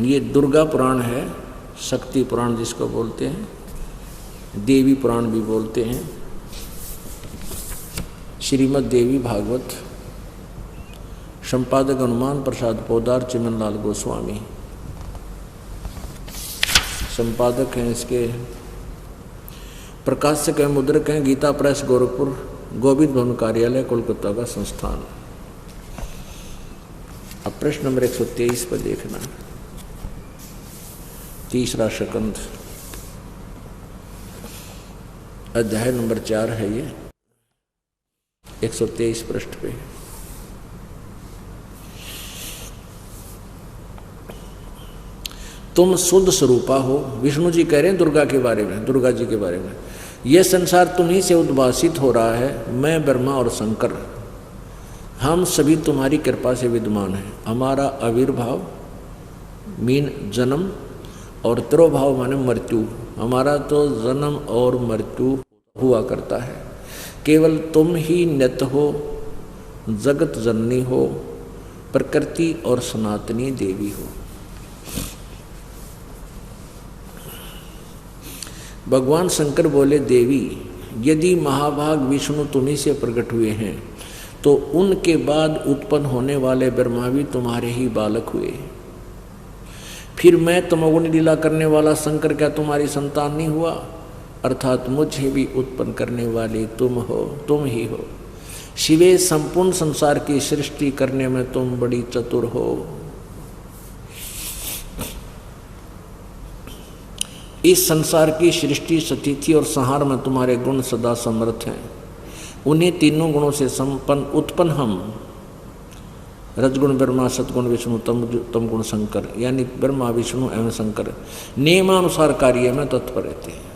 ये दुर्गा पुराण है, शक्ति पुराण जिसको बोलते हैं, देवी पुराण भी बोलते हैं, श्रीमद् देवी भागवत, संपादक हनुमान प्रसाद पोदार चिमनलाल गोस्वामी संपादक हैं इसके, प्रकाशक हैं, मुद्रक हैं, गीता प्रेस गोरखपुर, गोविंद भवन कार्यालय कोलकाता का संस्थान। अब प्रश्न नंबर 123 पर देखना, तीसरा शकंद, अध्याय नंबर 4 है ये, 123 पृष्ठ पे। तुम शुद्ध स्वरूपा हो, विष्णु जी कह रहे हैं दुर्गा के बारे में, दुर्गा जी के बारे में। यह संसार तुम्ही से उद्भासित हो रहा है, मैं ब्रह्मा और शंकर हम सभी तुम्हारी कृपा से विद्यमान हैं। हमारा आविर्भाव मीन जन्म और तिरोभाव माने मृत्यु, हमारा तो जन्म और मृत्यु हुआ करता है। केवल तुम ही नित्य हो, जगत जननी हो, प्रकृति और सनातनी देवी हो। भगवान शंकर बोले, देवी यदि महाभाग विष्णु तुम्ही से प्रकट हुए हैं तो उनके बाद उत्पन्न होने वाले ब्रह्मा भी तुम्हारे ही बालक हुए। फिर मैं तमोगुणी लीला करने वाला शंकर क्या तुम्हारी संतान नहीं हुआ? अर्थात मुझे भी उत्पन्न करने वाले तुम हो, तुम ही हो। शिवे संपूर्ण संसार की सृष्टि करने में तुम बड़ी चतुर हो। इस संसार की सृष्टि, स्थिति और संहार में तुम्हारे गुण सदा समर्थ हैं। उन्हीं तीनों गुणों से संपन्न उत्पन्न हम, रजगुण ब्रह्मा, सतगुण विष्णु, तम गुण शंकर, यानी ब्रह्मा विष्णु एवं शंकर नियमानुसार कार्य में तत्पर रहते हैं।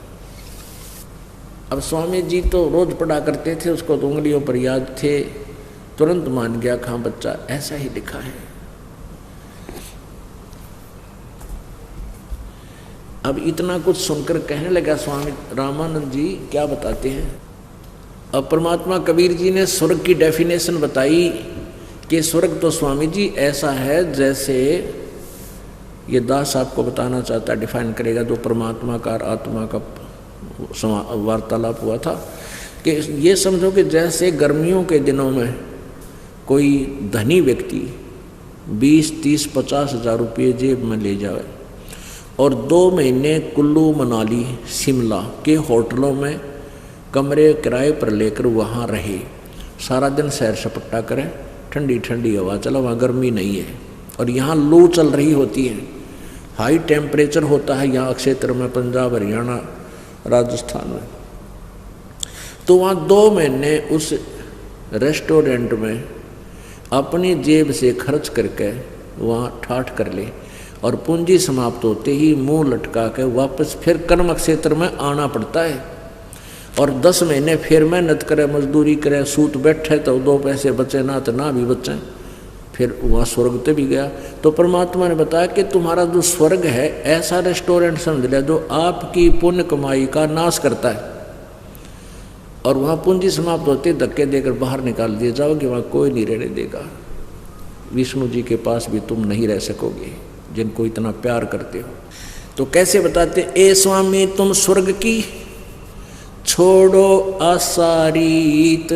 अब स्वामी जी तो रोज पढ़ा करते थे, उसको तो उंगलियों पर याद थे, तुरंत मान गया खां बच्चा, ऐसा ही लिखा है। अब इतना कुछ सुनकर कहने लगा स्वामी रामानंद जी क्या बताते हैं। अब परमात्मा कबीर जी ने स्वर्ग की डेफिनेशन बताई कि स्वर्ग तो स्वामी जी ऐसा है जैसे, ये दास आपको बताना चाहता, डिफाइन करेगा, जो परमात्मा का आत्मा का वार्तालाप हुआ था, कि ये समझो कि जैसे गर्मियों के दिनों में कोई धनी व्यक्ति 20, 30, 50 हज़ार रुपये जेब में ले जाए और 2 महीने कुल्लू, मनाली, शिमला के होटलों में कमरे किराए पर लेकर वहाँ रहे, सारा दिन सैर सपट्टा करें, ठंडी ठंडी हवा चला, वहाँ गर्मी नहीं है और यहाँ लू चल रही होती है, हाई टेम्परेचर होता है यहाँ क्षेत्र में, पंजाब, हरियाणा, राजस्थान में। तो वहाँ 2 महीने उस रेस्टोरेंट में अपनी जेब से खर्च करके वहाँ ठाठ कर ले और पूंजी समाप्त होते ही मुंह लटका के वापस फिर कर्म क्षेत्र में आना पड़ता है और 10 महीने फिर मेहनत करे, मजदूरी करे, सूत बैठे तो 2 पैसे बचे ना तो ना भी बचे, फिर वहाँ स्वर्ग पे भी गया। तो परमात्मा ने बताया कि तुम्हारा जो स्वर्ग है ऐसा रेस्टोरेंट समझ लिया जो आपकी पुण्य कमाई का नाश करता है और वहाँ पूंजी समाप्त होते धक्के देकर बाहर निकाल दिए जाओगे, वहाँ कोई नहीं रहने देगा। विष्णु जी के पास भी तुम नहीं रह सकोगे जिनको इतना प्यार करते हो। तो कैसे बताते, ए स्वामी तुम स्वर्ग की छोड़ो आसारीत,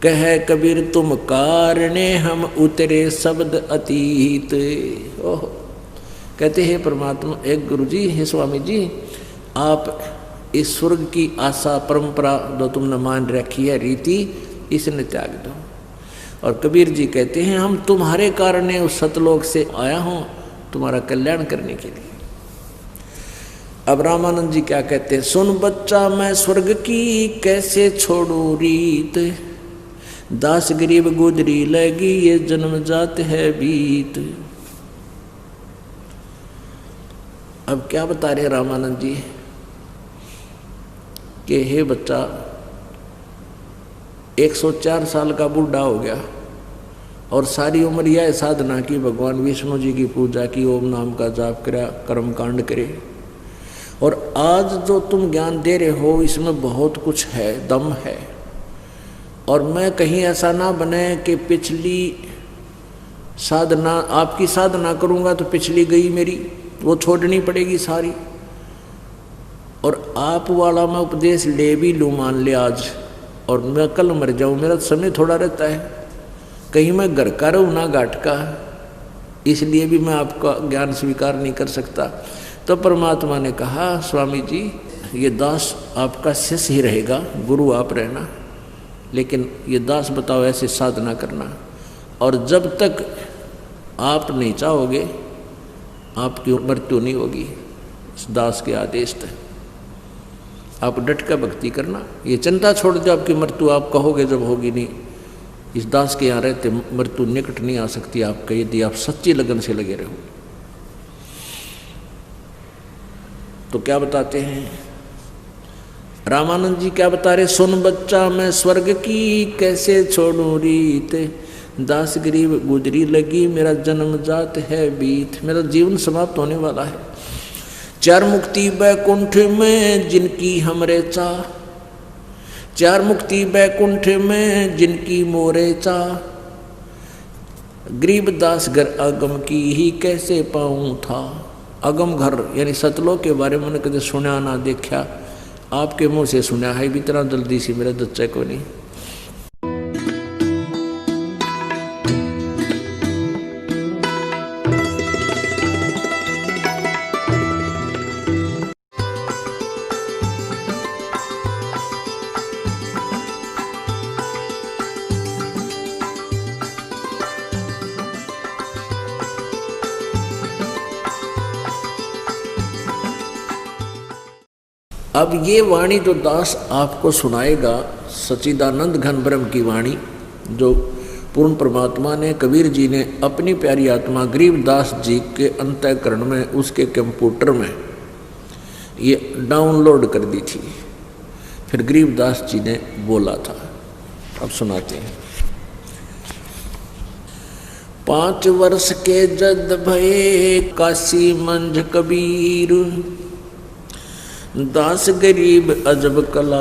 कह कबीर तुम कारणे हम उतरे शब्द अतीत। ओह, कहते हैं परमात्मा, एक गुरु जी है स्वामी जी, आप इस स्वर्ग की आशा परंपरा जो तुमने मान रखी है रीति, इसने त्याग दो। और कबीर जी कहते हैं हम तुम्हारे कारण उस सतलोक से आया हूँ तुम्हारा कल्याण करने के लिए। अब रामानंद जी क्या कहते हैं, सुन बच्चा मैं स्वर्ग की कैसे छोड़ू रीत, दास गरीब गुजरी लगी ये जन्म जात है बीत। अब क्या बता रहे रामानंद जी कि हे बच्चा 104 साल का बूढ़ा हो गया और सारी उम्र यह साधना की भगवान विष्णु जी की पूजा की, ओम नाम का जाप करा, कर्म कांड करे, और आज जो तुम ज्ञान दे रहे हो इसमें बहुत कुछ है, दम है। और मैं कहीं ऐसा ना बने कि पिछली साधना, आपकी साधना करूँगा तो पिछली गई मेरी वो छोड़नी पड़ेगी सारी। और आप वाला मैं उपदेश ले भी लूँ मान ले आज, और मैं कल मर जाऊँ, मेरा समय थोड़ा रहता है, कहीं मैं घर का रहूँ ना घाट का, इसलिए भी मैं आपका ज्ञान स्वीकार नहीं कर सकता। तो परमात्मा ने कहा स्वामी जी ये दास आपका शिष्य ही रहेगा, गुरु आप रहना, लेकिन ये दास बताओ ऐसे साधना करना, और जब तक आप नहीं चाहोगे आपकी मृत्यु नहीं होगी। इस दास के आदेश तक आप डट कर भक्ति करना, ये चिंता छोड़ दो आपकी मृत्यु आप कहोगे जब होगी नहीं। इस दास के यहाँ रहते मृत्यु निकट नहीं आ सकती आपका, यदि आप सच्ची लगन से लगे रहो। तो क्या बताते हैं रामानंद जी, क्या बता रहे, सुन बच्चा मैं स्वर्ग की कैसे छोड़ूं रीत, दास गरीब गुजरी लगी मेरा जन्म जात है बीत। मेरा जीवन समाप्त होने वाला है। चार मुक्ति बैकुंठ में जिनकी हमरे चाह, चार मुक्ति बैकुंठ में जिनकी मोरे चाह, गरीब दास घर अगम की ही कैसे पाऊं था। अगम घर यानी सतलोक के बारे में कभी सुना ना देखा, आपके मुंह से सुना है भी इतना जल्दी से मेरे बच्चे को नहीं। अब ये वाणी जो दास आपको सुनाएगा, सच्चिदानंद घन ब्रह्म की वाणी, जो पूर्ण परमात्मा ने, कबीर जी ने अपनी प्यारी आत्मा गरीबदास जी के अंतःकरण में, उसके कंप्यूटर में ये डाउनलोड कर दी थी, फिर गरीबदास जी ने बोला था। अब सुनाते हैं। 5 वर्ष के जद भये काशी मंझ कबीर, दास गरीब अजब कला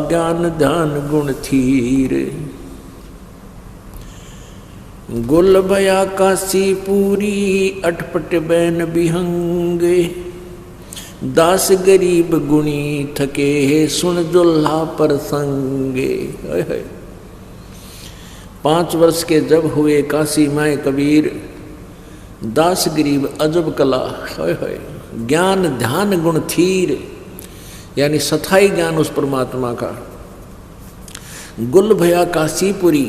ज्ञान ध्यान गुण थीर, गुल भया काशी पूरी अटपट बैन बिहंगे, दास गरीब गुणी थके सुन जुल्हा पर संगे। 5 वर्ष के जब हुए काशी माए कबीर, दास गरीब अजब कला ज्ञान ध्यान गुण थीर, यानी सथाई ज्ञान उस परमात्मा का। गुल भया काशीपुरी,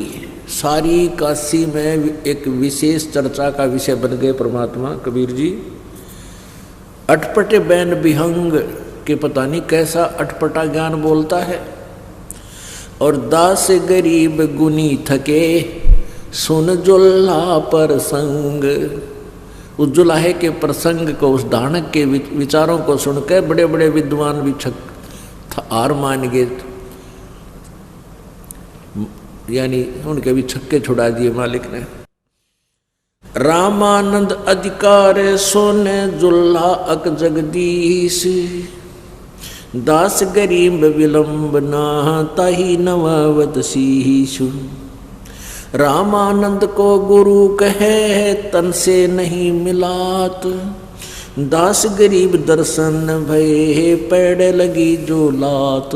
सारी काशी में एक विशेष चर्चा का विषय बन गए परमात्मा कबीर जी। अटपटे बैन विहंग के पता नहीं कैसा अटपटा ज्ञान बोलता है, और दास गरीब गुनी थके सुन जुल्हा पर संग, उस जुलाहे के प्रसंग को, उस दानक के विचारों को सुनकर बड़े बड़े विद्वान भी हार मान गए, यानी उनके भी छक्के छुड़ा दिए मालिक ने। रामानंद अधिकार सोने जुल्हा अक जगदीश, दास गरीब विलंब ना ताही नवावत शीशु, रामानंद को गुरु कहे तन से नहीं मिलात, दास गरीब दर्शन भये पैड़ लगी जो लात,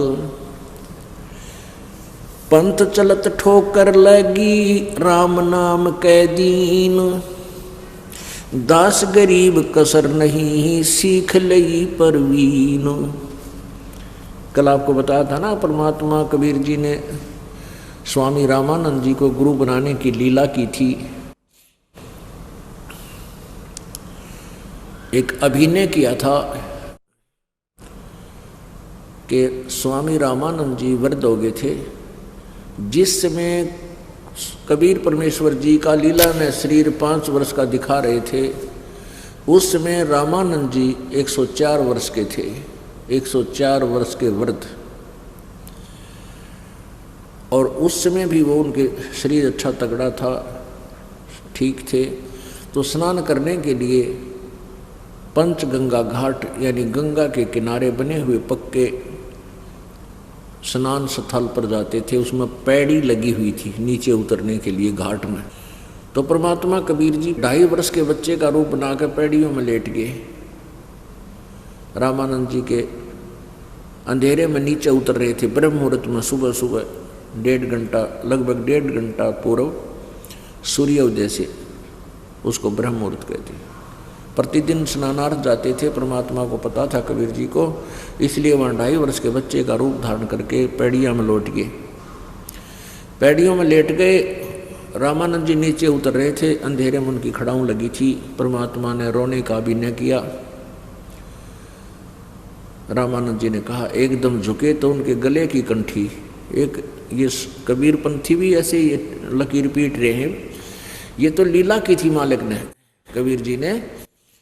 पंथ चलत ठोकर लगी राम नाम कै दीन, दास गरीब कसर नहीं सीख लगी परवीन। कल आपको बताया था ना, परमात्मा कबीर जी ने स्वामी रामानंद जी को गुरु बनाने की लीला की थी। एक अभिनय किया था कि स्वामी रामानंद जी वृद्ध हो गए थे, जिस समय कबीर परमेश्वर जी का लीला में शरीर 5 वर्ष का दिखा रहे थे, उस समय रामानंद जी 104 वर्ष के थे, 104 वर्ष के वृद्ध। और उस समय भी वो, उनके शरीर अच्छा तगड़ा था, ठीक थे। तो स्नान करने के लिए पंचगंगा घाट यानी गंगा के किनारे बने हुए पक्के स्नान स्थल पर जाते थे। उसमें पैड़ी लगी हुई थी नीचे उतरने के लिए घाट में। तो परमात्मा कबीर जी 2.5 वर्ष के बच्चे का रूप बनाकर पैड़ियों में लेट गए। रामानंद जी के अंधेरे में नीचे उतर रहे थे ब्रह्म मुहूर्त में, सुबह सुबह 1.5 घंटा, लगभग 1.5 घंटा पूर्व सूर्योदय से, उसको ब्रह्म मुहूर्त कहते हैं। प्रतिदिन स्नानार्थ जाते थे, परमात्मा को पता था कबीर जी को, इसलिए वहाँ 2.5 वर्ष के बच्चे का रूप धारण करके पैड़िया में लौट गए। पैड़ियों में लेट गए। रामानंद जी नीचे उतर रहे थे, अंधेरे में उनकी खड़ाऊं लगी थी। परमात्मा ने रोने का अभिनय किया। रामानंद जी ने कहा, एकदम झुके तो उनके गले की कंठी, एक ये कबीर पंथी भी ऐसे ये लकीर पीट रहे हैं, ये तो लीला की थी मालिक ने, कबीर जी ने।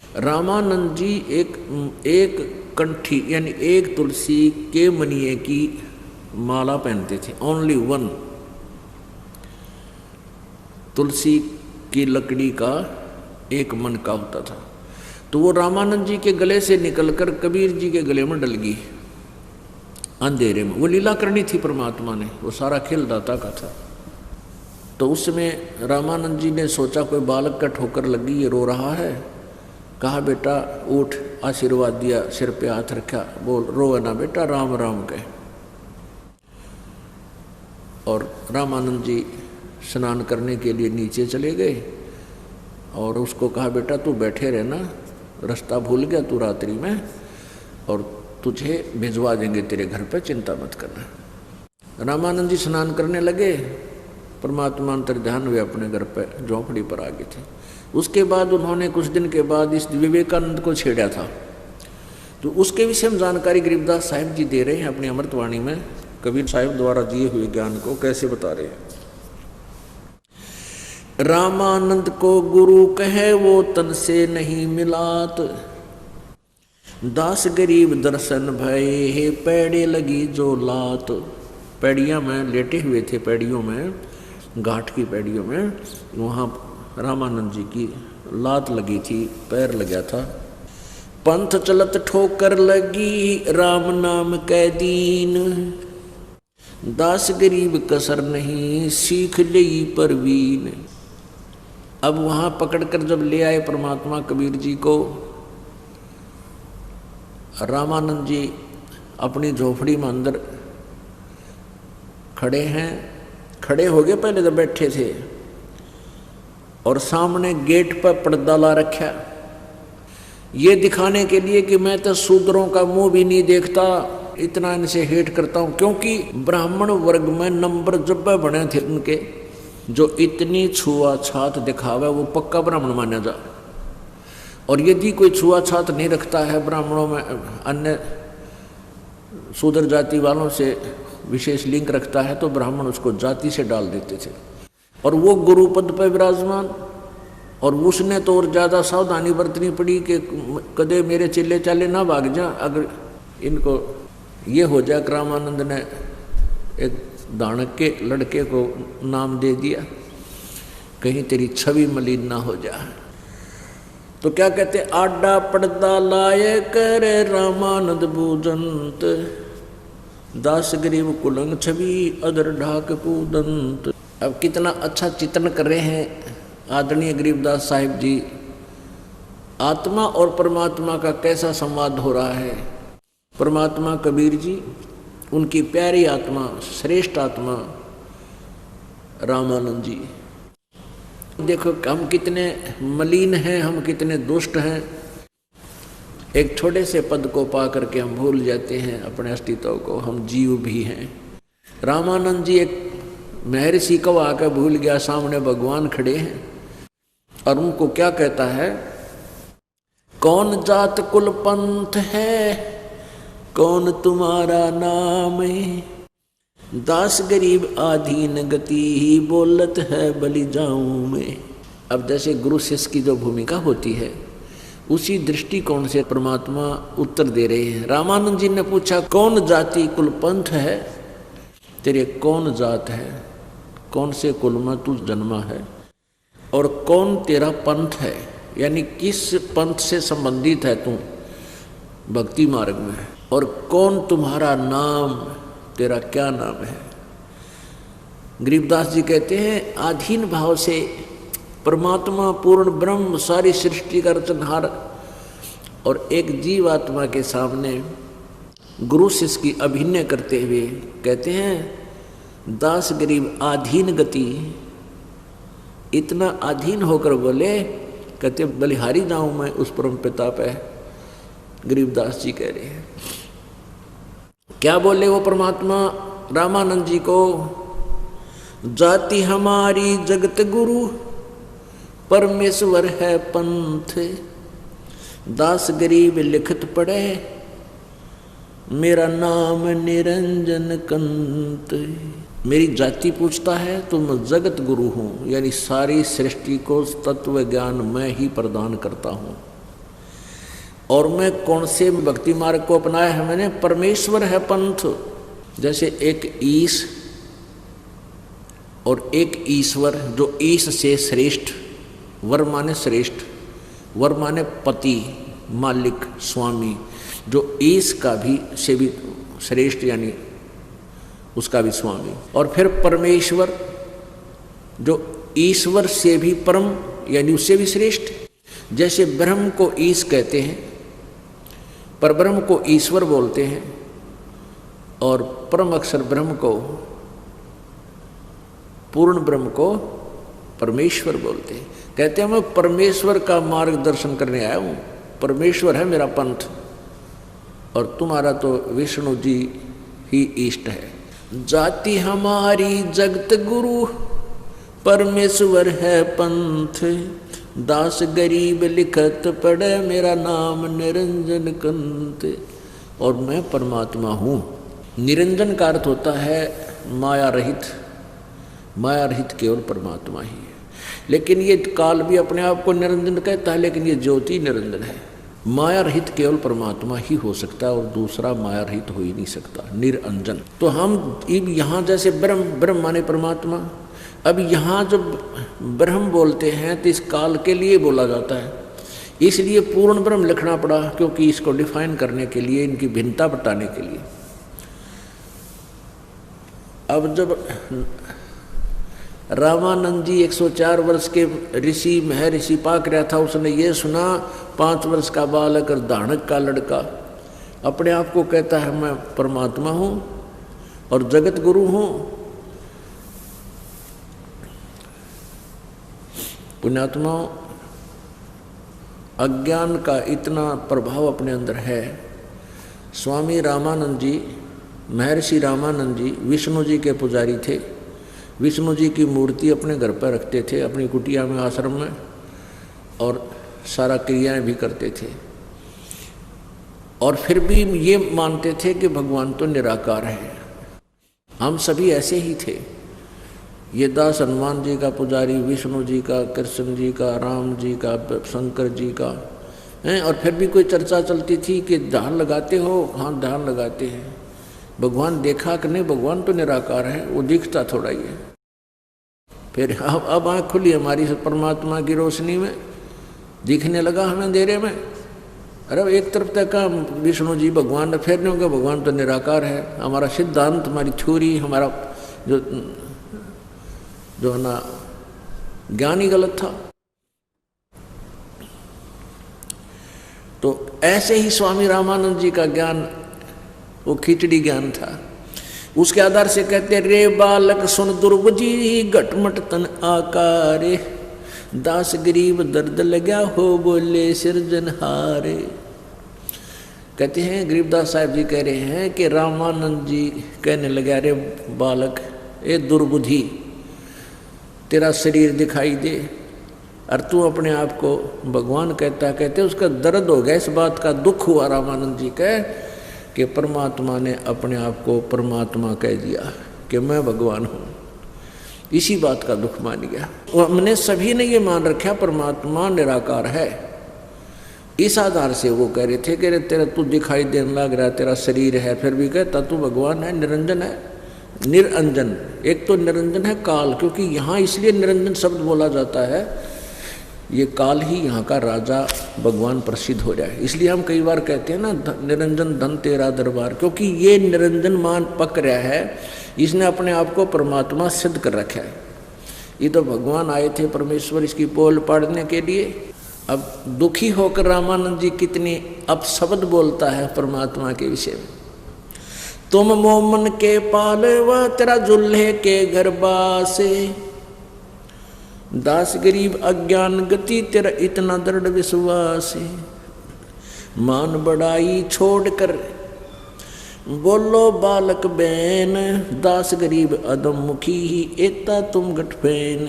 रामानंद जी एक कंठी यानी एक तुलसी के मनिए की माला पहनते थे, ओनली वन, तुलसी की लकड़ी का एक मन का होता था। तो वो रामानंद जी के गले से निकलकर कबीर जी के गले में डल गई अंधेरे में। वो लीला करनी थी परमात्मा ने, वो सारा खेल दाता का था। तो उस समय रामानंद जी ने सोचा कोई बालक का ठोकर लगी, ये रो रहा है। कहा, बेटा उठ, आशीर्वाद दिया, सिर पे हाथ रखा, बोल रो ना बेटा, राम राम कह। और रामानंद जी स्नान करने के लिए नीचे चले गए और उसको कहा, बेटा तू बैठे रहना, रास्ता भूल गया तू रात्रि में, और तुझे भिजवा देंगे तेरे घर पे, चिंता मत करना। रामानंद जी स्नान करने लगे। परमात्मा अंतर्ध्यान हुए अपने घर पे, झोंपड़ी पर आ गए थे। उसके बाद उन्होंने कुछ दिन के बाद इस विवेकानंद को छेड़ा था। तो उसके विषय में जानकारी गरीबदास साहिब जी दे रहे हैं अपनी अमृतवाणी में। कबीर साहिब द्वारा दिए हुए ज्ञान को कैसे बता रहे हैं। रामानंद को गुरु कहे वो तन से नहीं मिलात, दास गरीब दर्शन भय हे पैड़े लगी जो लात। पैड़ियाँ में लेटे हुए थे, पैड़ियों में, घाट की पैड़ियों में, वहाँ रामानंद जी की लात लगी थी, पैर लगा था। पंथ चलत ठोकर लगी राम नाम कै दीन, दास गरीब कसर नहीं सीख लई परवीन। अब वहाँ पकड़कर जब ले आए परमात्मा कबीर जी को, रामानंद जी अपनी झोपड़ी में अंदर खड़े हैं। खड़े हो गए, पहले तो बैठे थे, और सामने गेट पर पर्दा ला रखा, ये दिखाने के लिए कि मैं तो शूद्रों का मुंह भी नहीं देखता, इतना इनसे हेट करता हूँ। क्योंकि ब्राह्मण वर्ग में नंबर जब बने थे उनके, जो इतनी छुआछात दिखावे वो पक्का ब्राह्मण माना जा। और यदि कोई छुआछात नहीं रखता है ब्राह्मणों में, अन्य शूद्र जाति वालों से विशेष लिंक रखता है, तो ब्राह्मण उसको जाति से डाल देते थे। और वो गुरु पद पर विराजमान, और उसने तो और ज़्यादा सावधानी बरतनी पड़ी कि कदे मेरे चिल्ले चाले ना भाग जा। अगर इनको ये हो जाए, रामानंद ने एक दानक के लड़के को नाम दे दिया, कहीं तेरी छवि मलिन ना हो जाए। तो क्या कहते, आडा पर्दा लाए करे रामानंद बूजंत, दास गरीब कुलंग छवि अदर ढाक पूदंत। अब कितना अच्छा चित्रण कर रहे हैं आदरणीय गरीबदास साहिब जी। आत्मा और परमात्मा का कैसा संवाद हो रहा है। परमात्मा कबीर जी, उनकी प्यारी आत्मा, श्रेष्ठ आत्मा रामानंद जी। देखो हम कितने मलिन हैं, हम कितने दुष्ट हैं। एक छोटे से पद को पा करके हम भूल जाते हैं अपने अस्तित्व को, हम जीव भी हैं। रामानंद जी एक महर्षि को आकर भूल गया, सामने भगवान खड़े हैं और उनको क्या कहता है, कौन जात कुल पंथ है, कौन तुम्हारा नाम है, दास गरीब आधीन गति ही बोलत है बलि जाऊं मैं। अब जैसे गुरु शिष्य की जो भूमिका होती है, उसी दृष्टिकोण से परमात्मा उत्तर दे रहे हैं। रामानंद जी ने पूछा, कौन जाति कुल पंथ है, तेरे कौन जात है, कौन से कुल में तू जन्मा है, और कौन तेरा पंथ है, यानी किस पंथ से संबंधित है तू भक्ति मार्ग में, और कौन तुम्हारा नाम, तेरा क्या नाम है। गरीबदास जी कहते हैं, आधीन भाव से परमात्मा पूर्ण ब्रह्म सारी सृष्टि का रचनहार, और एक जीव आत्मा के सामने गुरु शिष्य की अभिनय करते हुए कहते हैं दास गरीब आधीन गति, इतना अधीन होकर बोले, कहते बलिहारी जाऊं मैं उस परम पिता पे। गरीबदास जी कह रहे हैं, क्या बोले वो परमात्मा रामानंद जी को, जाति हमारी जगत गुरु परमेश्वर है पंथ, दास गरीब लिखत पढ़े मेरा नाम निरंजन कंत। मेरी जाति पूछता है तो मैं जगत गुरु हूँ, यानी सारी सृष्टि को तत्व ज्ञान मैं ही प्रदान करता हूँ। और मैं कौन से भक्ति मार्ग को अपनाया है मैंने, परमेश्वर है पंथ। जैसे एक ईश और एक ईश्वर, जो ईश से श्रेष्ठ, वर माने श्रेष्ठ, वर माने पति, मालिक, स्वामी, जो ईश का भी से भी श्रेष्ठ यानी उसका भी स्वामी। और फिर परमेश्वर जो ईश्वर से भी परम यानी उससे भी श्रेष्ठ। जैसे ब्रह्म को ईश कहते हैं, पर ब्रह्म को ईश्वर बोलते हैं, और परम अक्षर ब्रह्म को, पूर्ण ब्रह्म को परमेश्वर बोलते हैं। कहते हैं मैं परमेश्वर का मार्गदर्शन करने आया हूँ, परमेश्वर है मेरा पंथ, और तुम्हारा तो विष्णु जी ही इष्ट है। जाति हमारी जगत गुरु परमेश्वर है पंथ, दास गरीब लिखत पढ़े मेरा नाम निरंजन कंत। और मैं परमात्मा हूँ। निरंजन का अर्थ होता है माया रहित, माया रहित केवल परमात्मा ही है। लेकिन ये काल भी अपने आप को निरंजन कहता है, लेकिन ये ज्योति निरंजन है। माया रहित केवल परमात्मा ही हो सकता है, और दूसरा माया रहित हो ही नहीं सकता, निरंजन। तो हम यहाँ जैसे ब्रह्म माने परमात्मा, अब यहाँ जब ब्रह्म बोलते हैं तो इस काल के लिए बोला जाता है, इसलिए पूर्ण ब्रह्म लिखना पड़ा, क्योंकि इसको डिफाइन करने के लिए, इनकी भिन्नता बताने के लिए। अब जब रामानंद जी 104 वर्ष के ऋषि महर्षि पाक रहा था, उसने ये सुना 5 वर्ष का बालक और दानक का लड़का अपने आप को कहता है मैं परमात्मा हूँ और जगत गुरु हूँ। पुण्यात्माओं, अज्ञान का इतना प्रभाव अपने अंदर है। स्वामी रामानंद जी, महर्षि रामानंद जी विष्णु जी के पुजारी थे। विष्णु जी की मूर्ति अपने घर पर रखते थे, अपनी कुटिया में, आश्रम में, और सारा क्रियाएं भी करते थे। और फिर भी ये मानते थे कि भगवान तो निराकार है। हम सभी ऐसे ही थे। ये दास हनुमान जी का पुजारी, विष्णु जी का, कृष्ण जी का, राम जी का, शंकर जी का हैं। और फिर भी कोई चर्चा चलती थी कि ध्यान लगाते हो? हाँ, ध्यान लगाते हैं। भगवान देखा कि नहीं? भगवान तो निराकार है, वो दिखता थोड़ा ही है। फिर अब आँख खुली हमारी परमात्मा की रोशनी में, दिखने लगा हमें अंधेरे में। अरे एक तरफ तक का विष्णु जी भगवान, फिर नहीं होगा भगवान तो निराकार है। हमारा सिद्धांत, हमारी थ्योरी, हमारा जो है ना ज्ञान ही गलत था। तो ऐसे ही स्वामी रामानंद जी का ज्ञान वो खिचड़ी ज्ञान था। उसके आधार से कहते रे बालक सुन दुर्बजी घटमट तन आकारे, दास गरीब दर्द लगा हो बोले सिरजनहारे। कहते हैं गरीबदास साहब जी कह रहे हैं कि रामानंद जी कहने लगे रे बालक, ए दुर्बुद्धि, तेरा शरीर दिखाई दे और तू अपने आप को भगवान कहते उसका दर्द हो गया, इस बात का दुख हुआ रामानंद जी का कि परमात्मा ने अपने आप को परमात्मा कह दिया कि मैं भगवान हूँ। इसी बात का दुख मान गया। हमने सभी ने ये मान रखा परमात्मा निराकार है। इस आधार से वो कह रहे थे कि तेरा तू दिखाई देने लग रहा है, तेरा शरीर है, फिर भी कहता तू भगवान है, निरंजन है। निरंजन, एक तो निरंजन है काल, क्योंकि यहाँ इसलिए निरंजन शब्द बोला जाता है, ये काल ही यहाँ का राजा भगवान प्रसिद्ध हो जाए। इसलिए हम कई बार कहते हैं ना निरंजन धन तेरा दरबार, क्योंकि ये निरंजन मान पक रहा है, इसने अपने आप को परमात्मा सिद्ध कर रखा है। ये तो भगवान आए थे परमेश्वर इसकी पोल पाड़ने के लिए। अब दुखी होकर रामानंद जी कितनी अपशब्द बोलता है परमात्मा के विषय में। तुम मोमन के पालवा तेरा जुल्हे के गर्भासे, दास गरीब अज्ञान गति तेरा इतना दृढ़ विश्वास है। मान बढ़ाई छोड़कर बोलो बालक बैन, दास गरीब अदम मुखी ही एता तुम गठफेन।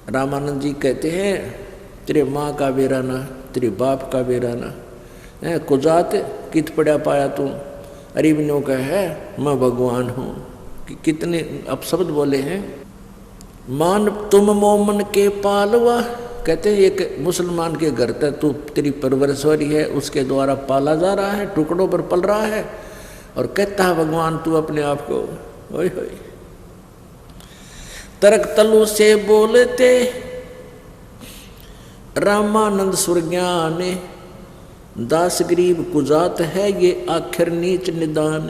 रामानंद जी कहते हैं तेरे माँ का बेराना, तेरे बाप का बेराना है, कुजात कित पड़ा पाया तुम। अरीबनों का है मैं भगवान हूँ, कितने अपशब्द बोले हैं। मान तुम मोमन के पालवा, कहते हैं एक मुसलमान के घर तक तू तेरी परवरिश हो रही है, उसके द्वारा पाला जा रहा है, टुकड़ों पर पल रहा है, और कहता है भगवान तू अपने आप को। ओए होए तरक तलु से बोलते रामानंद सुरज्ञान, दास गरीब कुजात है ये आखिर नीच निदान।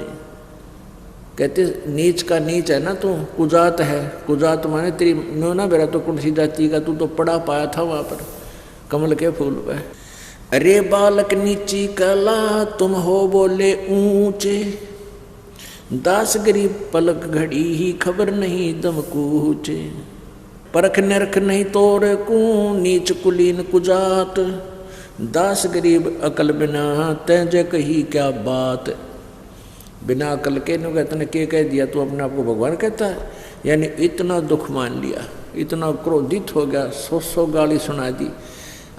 कहते नीच का नीच है ना तू, कुजात है। कुजात माने तेरी नो ना बेरा तो कौन सी जाति का, तू तो पड़ा पाया था वहां पर कमल के फूल पे। अरे बालक नीची कला तुम हो बोले ऊंचे, दास गरीब पलक घड़ी ही खबर नहीं दम कूचे। परख निरख नहीं तोर कू नीच कुलीन कुजात, दास गरीब अकल बिना तैजे कही क्या बात। बिना अकल के नु कहते के कह दिया तू अपने आप को भगवान कहता है। यानी इतना दुख मान लिया, इतना क्रोधित हो गया, 100 गाली सुना दी।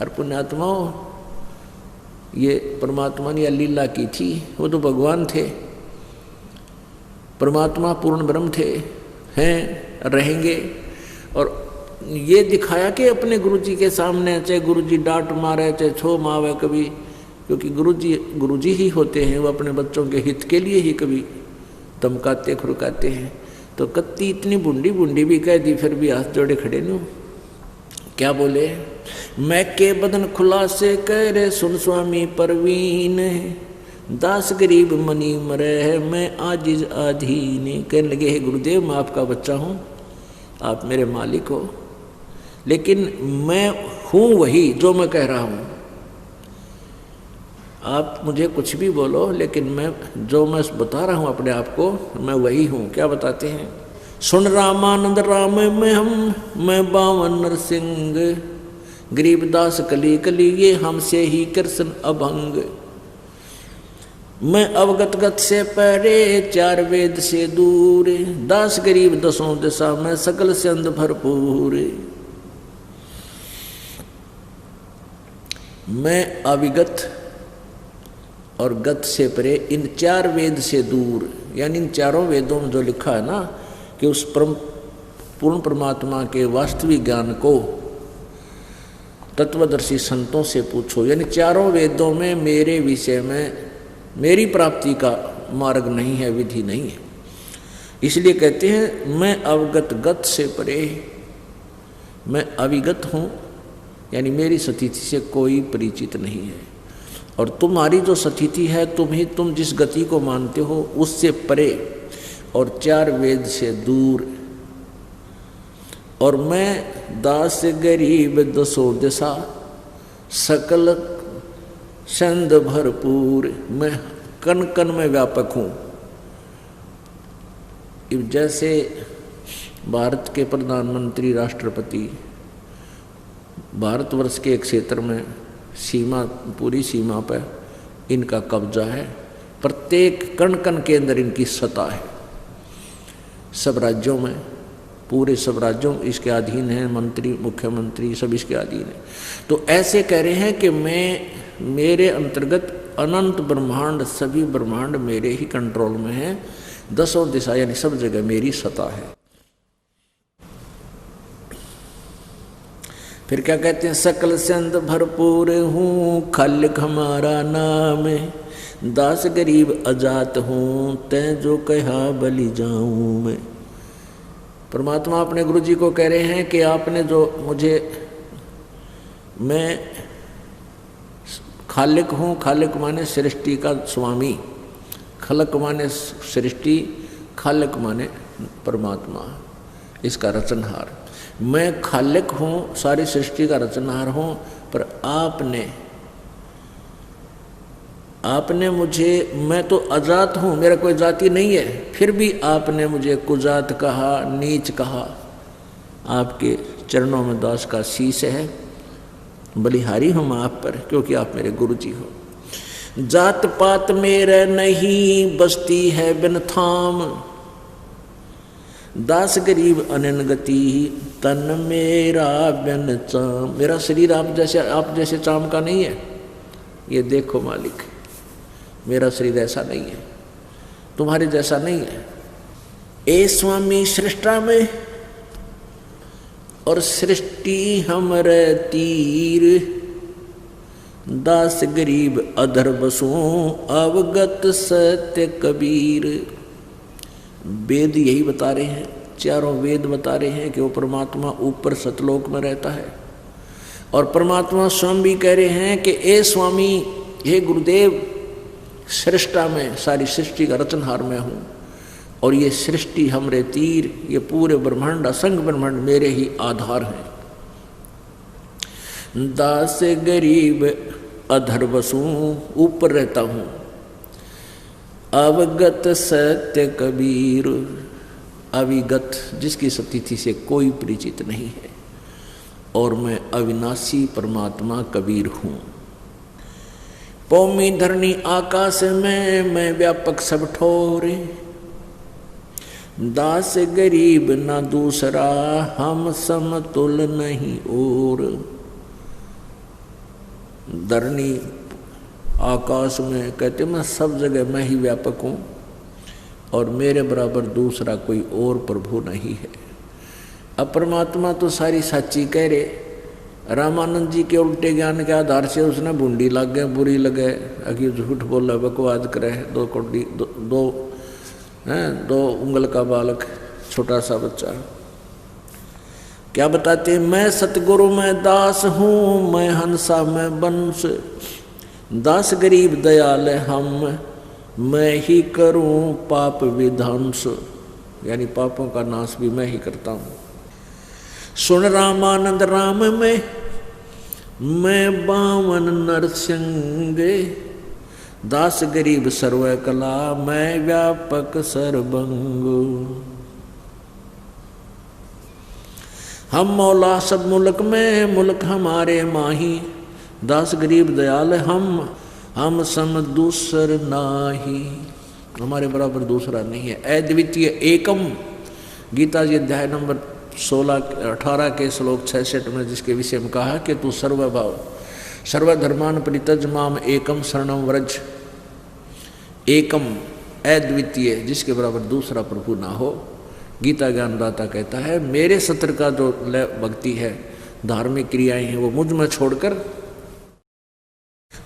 और पुण्यात्माओं ये परमात्मा ने लीला की थी, वो तो भगवान थे, परमात्मा पूर्ण ब्रह्म थे, हैं, रहेंगे। और ये दिखाया कि अपने गुरुजी के सामने चाहे गुरुजी डांट मारे चाहे छो मावे कभी, क्योंकि गुरुजी ही होते हैं, वो अपने बच्चों के हित के लिए ही कभी धमकाते खुरकाते हैं। तो कत्ती इतनी बूंदी भी कह दी, फिर भी हाथ जोड़े खड़े नो। क्या बोले? मैं के बदन खुलासे कह रे सुन स्वामी परवीन, दास गरीब मनी मरे है मैं आजिज आधीन। कहने लगे हे गुरुदेव मैं आपका बच्चा हूँ, आप मेरे मालिक हो, लेकिन मैं हूँ वही जो मैं कह रहा हूँ। आप मुझे कुछ भी बोलो, लेकिन मैं जो मैं बता रहा हूँ अपने आप को, मैं वही हूँ। क्या बताते हैं? सुन रामानंद राम में हम, मैं बावन नरसिंह, गरीबदास कली कली ये हमसे ही कृष्ण अभंग। मैं अवगत गत से परे 4 वेद से दूर, दास गरीब 10 दिशा में सकल से अंध भरपूर। मैं अविगत और गत से परे, इन 4 वेद से दूर, यानी इन 4 वेदों में जो लिखा है ना कि उस पूर्ण परमात्मा के वास्तविक ज्ञान को तत्वदर्शी संतों से पूछो। यानी 4 वेदों में मेरे विषय में मेरी प्राप्ति का मार्ग नहीं है, विधि नहीं है। इसलिए कहते हैं मैं अवगत गत से परे, मैं अविगत हूँ, यानी मेरी स्थिति से कोई परिचित नहीं है। और तुम्हारी जो स्थिति है, तुम जिस गति को मानते हो उससे परे और 4 वेद से दूर। और मैं दास गरीब 10 दिशा सकल संद भरपूर, मैं कण कण में व्यापक हूँ। जैसे भारत के प्रधानमंत्री राष्ट्रपति भारतवर्ष के एक क्षेत्र में सीमा, पूरी सीमा पर इनका कब्जा है, प्रत्येक कण कण के अंदर इनकी सत्ता है। सब राज्यों में, पूरे सब राज्यों इसके अधीन हैं, मंत्री मुख्यमंत्री सब इसके अधीन हैं। तो ऐसे कह रहे हैं कि मेरे अंतर्गत अनंत ब्रह्मांड, सभी ब्रह्मांड मेरे ही कंट्रोल में हैं, 10 दिशा यानी सब जगह मेरी सत्ता है। फिर क्या कहते हैं? सकल संद भरपूर हूँ, खालिक हमारा नाम, दास गरीब अजात हूँ, तै जो कहा बलि जाऊँ मैं। परमात्मा अपने गुरु जी को कह रहे हैं कि आपने जो मुझे, मैं खालिक हूँ, खालिक माने सृष्टि का स्वामी, खलक माने सृष्टि, खालिक माने परमात्मा। इसका रचनहार। मैं खालिक हूँ, सारी सृष्टि का रचनहार हूँ, पर आपने मुझे, मैं तो अजात हूँ, मेरा कोई जाति नहीं है, फिर भी आपने मुझे कुजात कहा, नीच कहा। आपके चरणों में दास का शीश है, बलिहारी हूँ मैं आप पर, क्योंकि आप मेरे गुरु जी हो। जात पात मेरे नहीं, बसती है बिन थाम, दास गरीब अनन गति, तन मेरा बिन चाम। मेरा शरीर आप जैसे चाम का नहीं है, ये देखो मालिक, मेरा शरीर ऐसा नहीं है, तुम्हारे जैसा नहीं है। ए स्वामी सृष्टा में और सृष्टि हमरे तीर, दास गरीब अधर बसों, अवगत सत्य कबीर। वेद यही बता रहे हैं, चारों वेद बता रहे हैं कि वो परमात्मा ऊपर सतलोक में रहता है। और परमात्मा स्वयं भी कह रहे हैं कि ए स्वामी, हे गुरुदेव, सृष्टा में, सारी सृष्टि का रचनहार मैं हूँ, और ये सृष्टि हमरे तीर, ये पूरे ब्रह्मांड, असंख्य ब्रह्मांड मेरे ही आधार हैं। दास गरीब अधर बसूं, ऊपर रहता हूँ, अवगत सत्य कबीर, अविगत, जिसकी स्थिति से कोई परिचित नहीं है, और मैं अविनाशी परमात्मा कबीर हूँ। पौमी धरनी आकाश में, मैं व्यापक सब ठोरे, दास गरीब न दूसरा, हम समतुल नहीं और। धरनी आकाश में, कहते मैं सब जगह मैं ही व्यापक हूँ, और मेरे बराबर दूसरा कोई और प्रभु नहीं है। अब परमात्मा तो सारी सच्ची कह रहे, रामानंद जी के उल्टे ज्ञान के आधार से उसने बूंदी लग गए, बुरी लगे, अभी झूठ बोला, बकवाद करे, दो उंगल का बालक, छोटा सा बच्चा। क्या बताते, मैं सतगुरु में दास हूँ, मैं हंसा मैं वंश, दास गरीब दयाल हम, मैं ही करूँ पाप विध्वंस, यानी पापों का नाश भी मैं ही करता हूँ। सुन रामानंद राम में, मैं बावन नरसिंह, दास गरीब सर्व कला, मैं व्यापक सर्वंग। हम मौला सब मुल्क में, मुल्क हमारे माही, दास गरीब दयाल हम सम दूसर नाही, हमारे बराबर दूसरा नहीं है। अद्वितीय एकम, गीता जी अध्याय नंबर 18 के श्लोक 66 में जिसके विषय में कहा कि तू सर्वभाव सर्वधर्मान परित्यज माम एकम शरणम व्रज। एकम, अद्वितीय, जिसके बराबर दूसरा प्रभु ना हो। गीता ज्ञानदाता कहता है मेरे सत्र का जो भक्ति है, धार्मिक क्रियाएं हैं, वो मुझ में छोड़कर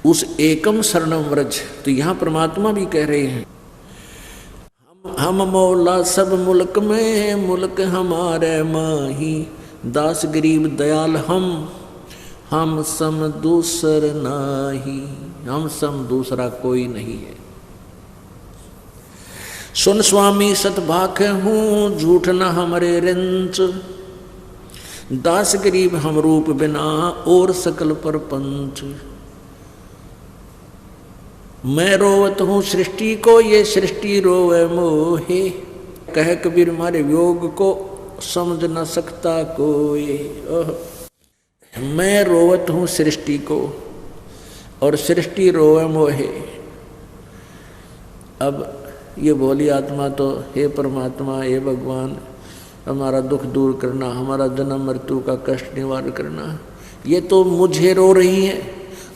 उस एकम शरणम व्रज। तो यहाँ परमात्मा भी कह रहे हैं हम मौला सब मुल्क में, मुल्क हमारे माही, दास गरीब दयाल हम सम दूसर नाही, हम सम दूसरा कोई नहीं है। सुन स्वामी सतभाख हूँ, झूठ न हमरे रिंच, दास गरीब हम रूप बिना और सकल पर पंच। मैं रोवत हूँ सृष्टि को, ये सृष्टि रोवे मोहे, कह कबीर मारे वियोग को समझ न सकता कोई। मैं रोवत हूँ सृष्टि को और सृष्टि रोवे मोहे। अब ये भोली आत्मा तो हे परमात्मा, हे भगवान, हमारा दुख दूर करना, हमारा जन्म मृत्यु का कष्ट निवारण करना, ये तो मुझे रो रही है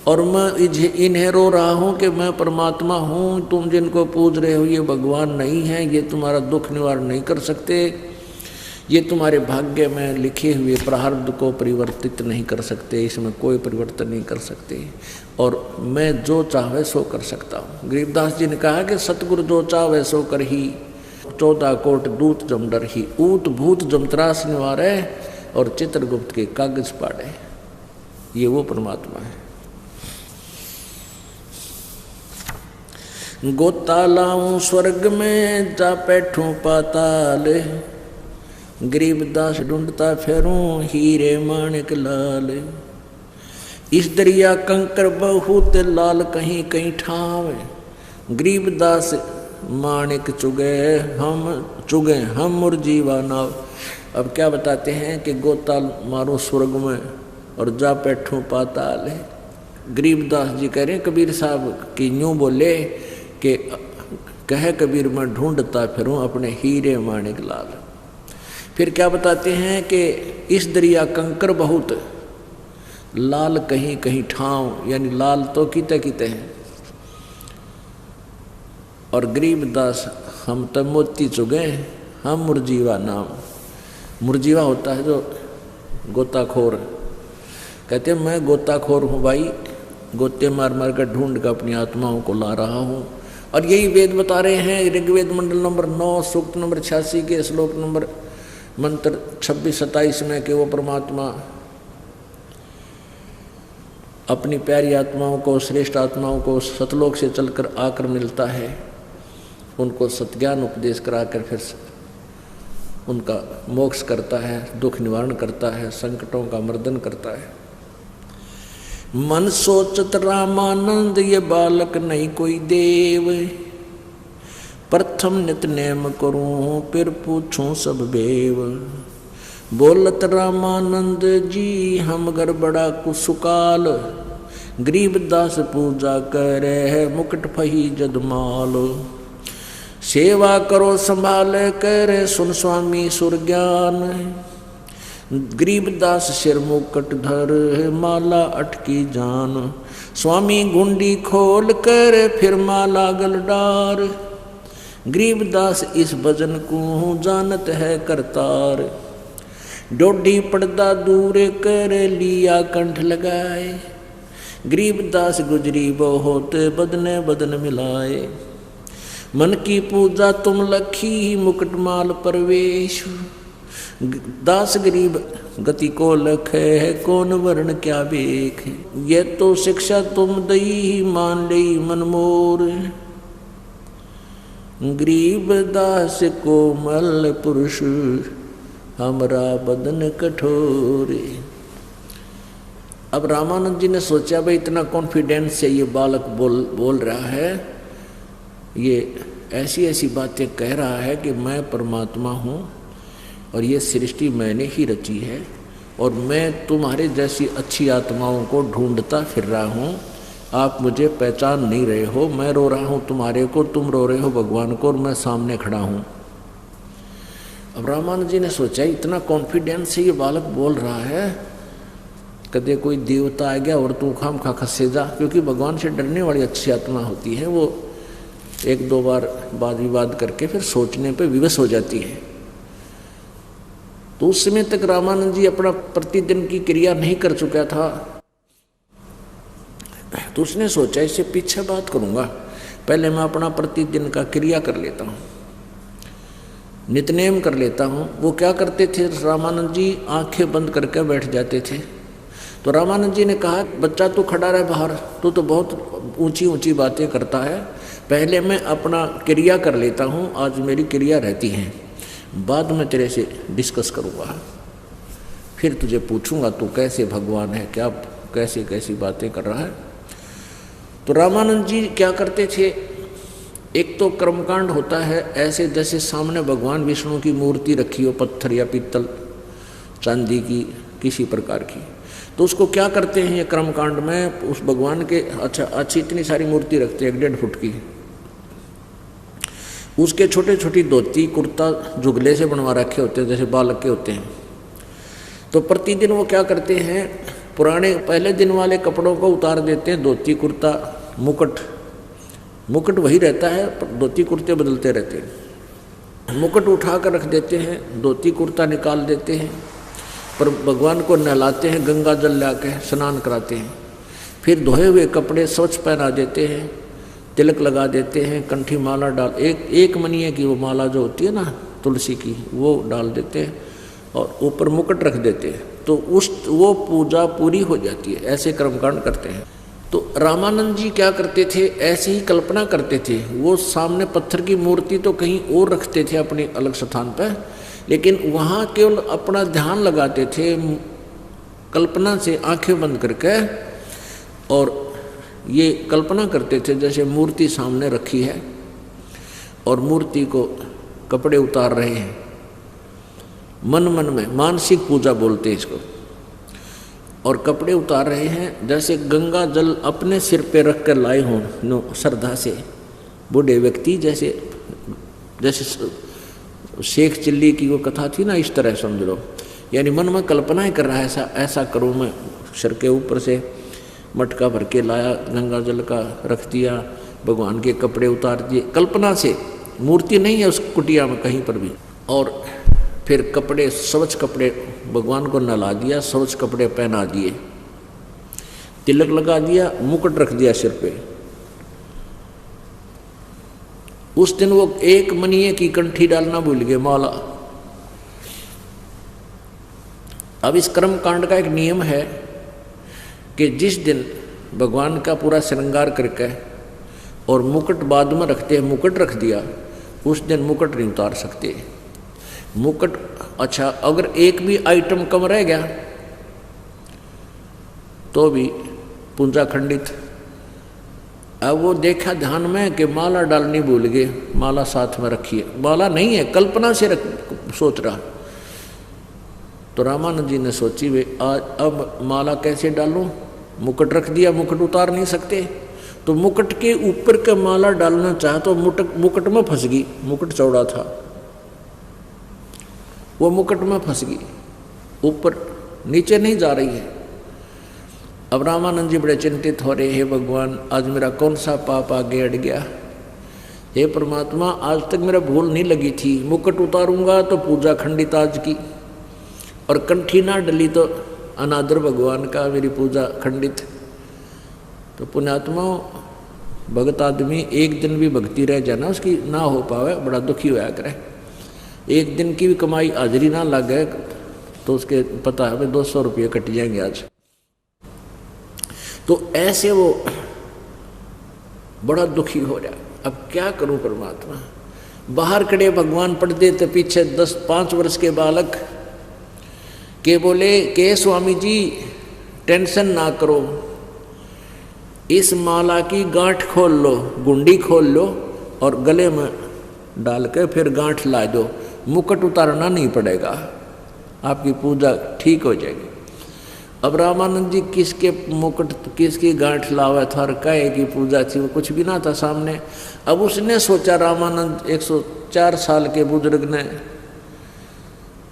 और मैं इन्हें रो रहा हूँ कि मैं परमात्मा हूँ, तुम जिनको पूज रहे हो ये भगवान नहीं है, ये तुम्हारा दुख निवारण नहीं कर सकते, ये तुम्हारे भाग्य में लिखे हुए प्रारब्ध को परिवर्तित नहीं कर सकते, इसमें कोई परिवर्तन नहीं कर सकते, और मैं जो चाहे सो कर सकता हूँ। गरीबदास जी ने कहा कि सतगुरु जो चाहे सो कर ही, 14 कोट दूत जम डर ही, ऊत भूत जम त्रास निवारे और चित्रगुप्त के कागज पाड़े। ये वो परमात्मा है। गोता लाऊं स्वर्ग में, जा बैठूं पाताल, गरीबदास ढूंढता फेरूं हीरे माणिक लाल। इस दरिया कंकर बहुत लाल कहीं कहीं ठाव। गरीबदास माणिक चुगे हम मुरजीवा नाव। अब क्या बताते हैं कि गोता मारो स्वर्ग में और जा बैठूं पाताल। गरीबदास जी कह रहे हैं कबीर साहब कि यूं बोले कि कहे कबीर मैं ढूंढता फिरूं अपने हीरे माणिक लाल। फिर क्या बताते हैं कि इस दरिया कंकर बहुत लाल कहीं कहीं ठाव, यानी लाल तो किते किते हैं। और गरीबदास हम तो मोती चुगे हम मुरजीवा नाम। मुरजीवा होता है जो गोताखोर, कहते हैं मैं गोताखोर हूँ भाई, गोते मार मार कर ढूंढ कर अपनी आत्माओं को ला रहा हूँ। और यही वेद बता रहे हैं, ऋग्वेद मंडल नंबर 9 सूक्त नंबर 86 के श्लोक नंबर मंत्र 26-27 में कि वो परमात्मा अपनी प्यारी आत्माओं को, श्रेष्ठ आत्माओं को सतलोक से चलकर आकर मिलता है, उनको सत्ज्ञान उपदेश कराकर फिर उनका मोक्ष करता है, दुख निवारण करता है, संकटों का मर्दन करता है। मन सोचत रामानंद ये बालक नहीं कोई देव, प्रथम नित नेम करूं फिर पूछूं सब बेव। बोलत रामानंद जी हम गड़बड़ा कुसुकाल, गरीबदास पूजा करे है मुकुट फही जदमाल। सेवा करो संभाल कर सुन स्वामी सुर ज्ञान, गरीबदास सिर मुकुट धर माला अटकी जान। स्वामी गुंडी खोल कर फिर माला गल डार, गरीबदास इस भजन को जानत है करतार। डोडी पर्दा दूर कर लिया कंठ लगाए, गरीबदास गुजरी बहुत बदने बदन मिलाए। मन की पूजा तुम लखी मुकुटमाल परवेश, दास गरीब गति को लखे है कौन वर्ण क्या बेख। ये तो शिक्षा तुम दई मान लई मन मोर, गरीब दास कोमल पुरुष हमरा बदन कठोर। अब रामानंद जी ने सोचा भाई इतना कॉन्फिडेंस से ये बालक बोल रहा है, ये ऐसी ऐसी बातें कह रहा है कि मैं परमात्मा हूँ और ये सृष्टि मैंने ही रची है और मैं तुम्हारे जैसी अच्छी आत्माओं को ढूंढता फिर रहा हूँ। आप मुझे पहचान नहीं रहे हो, मैं रो रहा हूँ तुम्हारे को, तुम रो रहे हो भगवान को और मैं सामने खड़ा हूँ। अब रामानंद जी ने सोचा इतना कॉन्फिडेंस से ये बालक बोल रहा है, कदे कोई देवता आ गया और तू खाम खा खसे जा, क्योंकि भगवान से डरने वाली अच्छी आत्मा होती है, वो एक दो बार वाद विवाद करके फिर सोचने पे विवश हो जाती है। तो उस समय तक रामानंद जी अपना प्रतिदिन की क्रिया नहीं कर चुका था, तो उसने सोचा इससे पीछे बात करूंगा, पहले मैं अपना प्रतिदिन का क्रिया कर लेता हूँ, नितनेम कर लेता हूँ। वो क्या करते थे रामानंद जी, आंखें बंद करके बैठ जाते थे। तो रामानंद जी ने कहा बच्चा तू खड़ा रहे बाहर, तू तो बहुत ऊंची ऊंची बातें करता है, पहले मैं अपना क्रिया कर लेता हूँ, आज मेरी क्रिया रहती है, बाद में तेरे से डिस्कस करूँगा, फिर तुझे पूछूंगा तू कैसे भगवान है, क्या कैसे कैसी बातें कर रहा है। तो रामानंद जी क्या करते थे, एक तो कर्मकांड होता है ऐसे जैसे सामने भगवान विष्णु की मूर्ति रखी हो, पत्थर या पीतल चांदी की किसी प्रकार की, तो उसको क्या करते हैं ये कर्मकांड में, उस भगवान के अच्छा अच्छी इतनी सारी मूर्ति रखते हैं 1.5 फुट की, उसके छोटे छोटी धोती कुर्ता जुगले से बनवा रखे होते हैं जैसे बालक के होते हैं। तो प्रतिदिन वो क्या करते हैं, पुराने पहले दिन वाले कपड़ों को उतार देते हैं, धोती कुर्ता मुकुट वही रहता है, धोती कुर्ते बदलते रहते हैं, मुकुट उठा कर रख देते हैं, धोती कुर्ता निकाल देते हैं, पर भगवान को नहलाते हैं, गंगा जल ला के स्नान कराते हैं, फिर धोए हुए कपड़े स्वच्छ पहना देते हैं, तिलक लगा देते हैं, कंठी माला डाल एक मनिए की वो माला जो होती है ना तुलसी की, वो डाल देते हैं और ऊपर मुकुट रख देते हैं, तो वो पूजा पूरी हो जाती है। ऐसे कर्मकांड करते हैं। तो रामानंद जी क्या करते थे, ऐसे ही कल्पना करते थे, वो सामने पत्थर की मूर्ति तो कहीं और रखते थे अपने अलग स्थान पर, लेकिन वहाँ केवल अपना ध्यान लगाते थे कल्पना से आंखें बंद करके, और ये कल्पना करते थे जैसे मूर्ति सामने रखी है और मूर्ति को कपड़े उतार रहे हैं। मन मन में मानसिक पूजा बोलते हैं इसको। और कपड़े उतार रहे हैं जैसे गंगा जल अपने सिर पे रख कर लाए हों नो श्रद्धा से बूढ़े व्यक्ति, जैसे जैसे शेख चिल्ली की वो कथा थी ना, इस तरह समझ लो। यानी मन में कल्पनाएं कर रहा है, ऐसा ऐसा करूँ मैं। सिर के ऊपर से मटका भर के लाया, गंगा जल का रख दिया, भगवान के कपड़े उतार दिए, कल्पना से। मूर्ति नहीं है उस कुटिया में कहीं पर भी। और फिर कपड़े, स्वच्छ कपड़े भगवान को नहला दिया, स्वच्छ कपड़े पहना दिए, तिलक लगा दिया, मुकुट रख दिया सिर पे। उस दिन वो एक मनिये की कंठी डालना भूल गए, माला। अब इस कर्म कांड का एक नियम है कि जिस दिन भगवान का पूरा श्रृंगार करके और मुकुट बाद में रखते हैं, मुकुट रख दिया, उस दिन मुकुट नहीं उतार सकते। मुकुट, अच्छा अगर एक भी आइटम कम रह गया तो भी पूजा खंडित। अब वो देखा ध्यान में कि माला डालनी भूल गए, माला साथ में रखी है, माला नहीं है, कल्पना से सोच रहा। तो रामानंद जी ने सोची वे आज अब माला कैसे डालूं, मुकुट रख दिया, मुकुट उतार नहीं सकते। तो मुकुट के ऊपर का माला डालना चाहा तो मुकुट में फंस गई, मुकुट चौड़ा था, वो मुकुट में फंस गई, ऊपर नीचे नहीं जा रही है। अब रामानंद जी बड़े चिंतित हो रहे, हे भगवान आज मेरा कौन सा पाप आगे अड़ गया। हे परमात्मा आज तक मेरा भूल नहीं लगी थी, मुकुट उतारूंगा तो पूजा खंडित आज की, और कंठी ना डली तो अनादर भगवान का, मेरी पूजा खंडित। तो पुण्यात्मा भगत आदमी एक दिन भी भक्ति रह जाना उसकी ना हो पावे, बड़ा दुखी होया करे। एक दिन की भी कमाई हाजिरी ना लग गए तो उसके पता है 200 रुपये कट जाएंगे आज। तो ऐसे वो बड़ा दुखी हो रहा। अब क्या करूं परमात्मा। बाहर खड़े भगवान पर्दे तो पीछे 5 वर्ष के बालक के बोले के स्वामी जी टेंशन ना करो, इस माला की गांठ खोल लो, गुंडी खोल लो और गले में डाल के फिर गांठ ला दो, मुकुट उतारना नहीं पड़ेगा, आपकी पूजा ठीक हो जाएगी। अब रामानंद जी किसके मुकुट किसकी गांठ लावा था और काहे की पूजा थी, वो कुछ भी ना था सामने। अब उसने सोचा रामानंद 104 साल के बुजुर्ग ने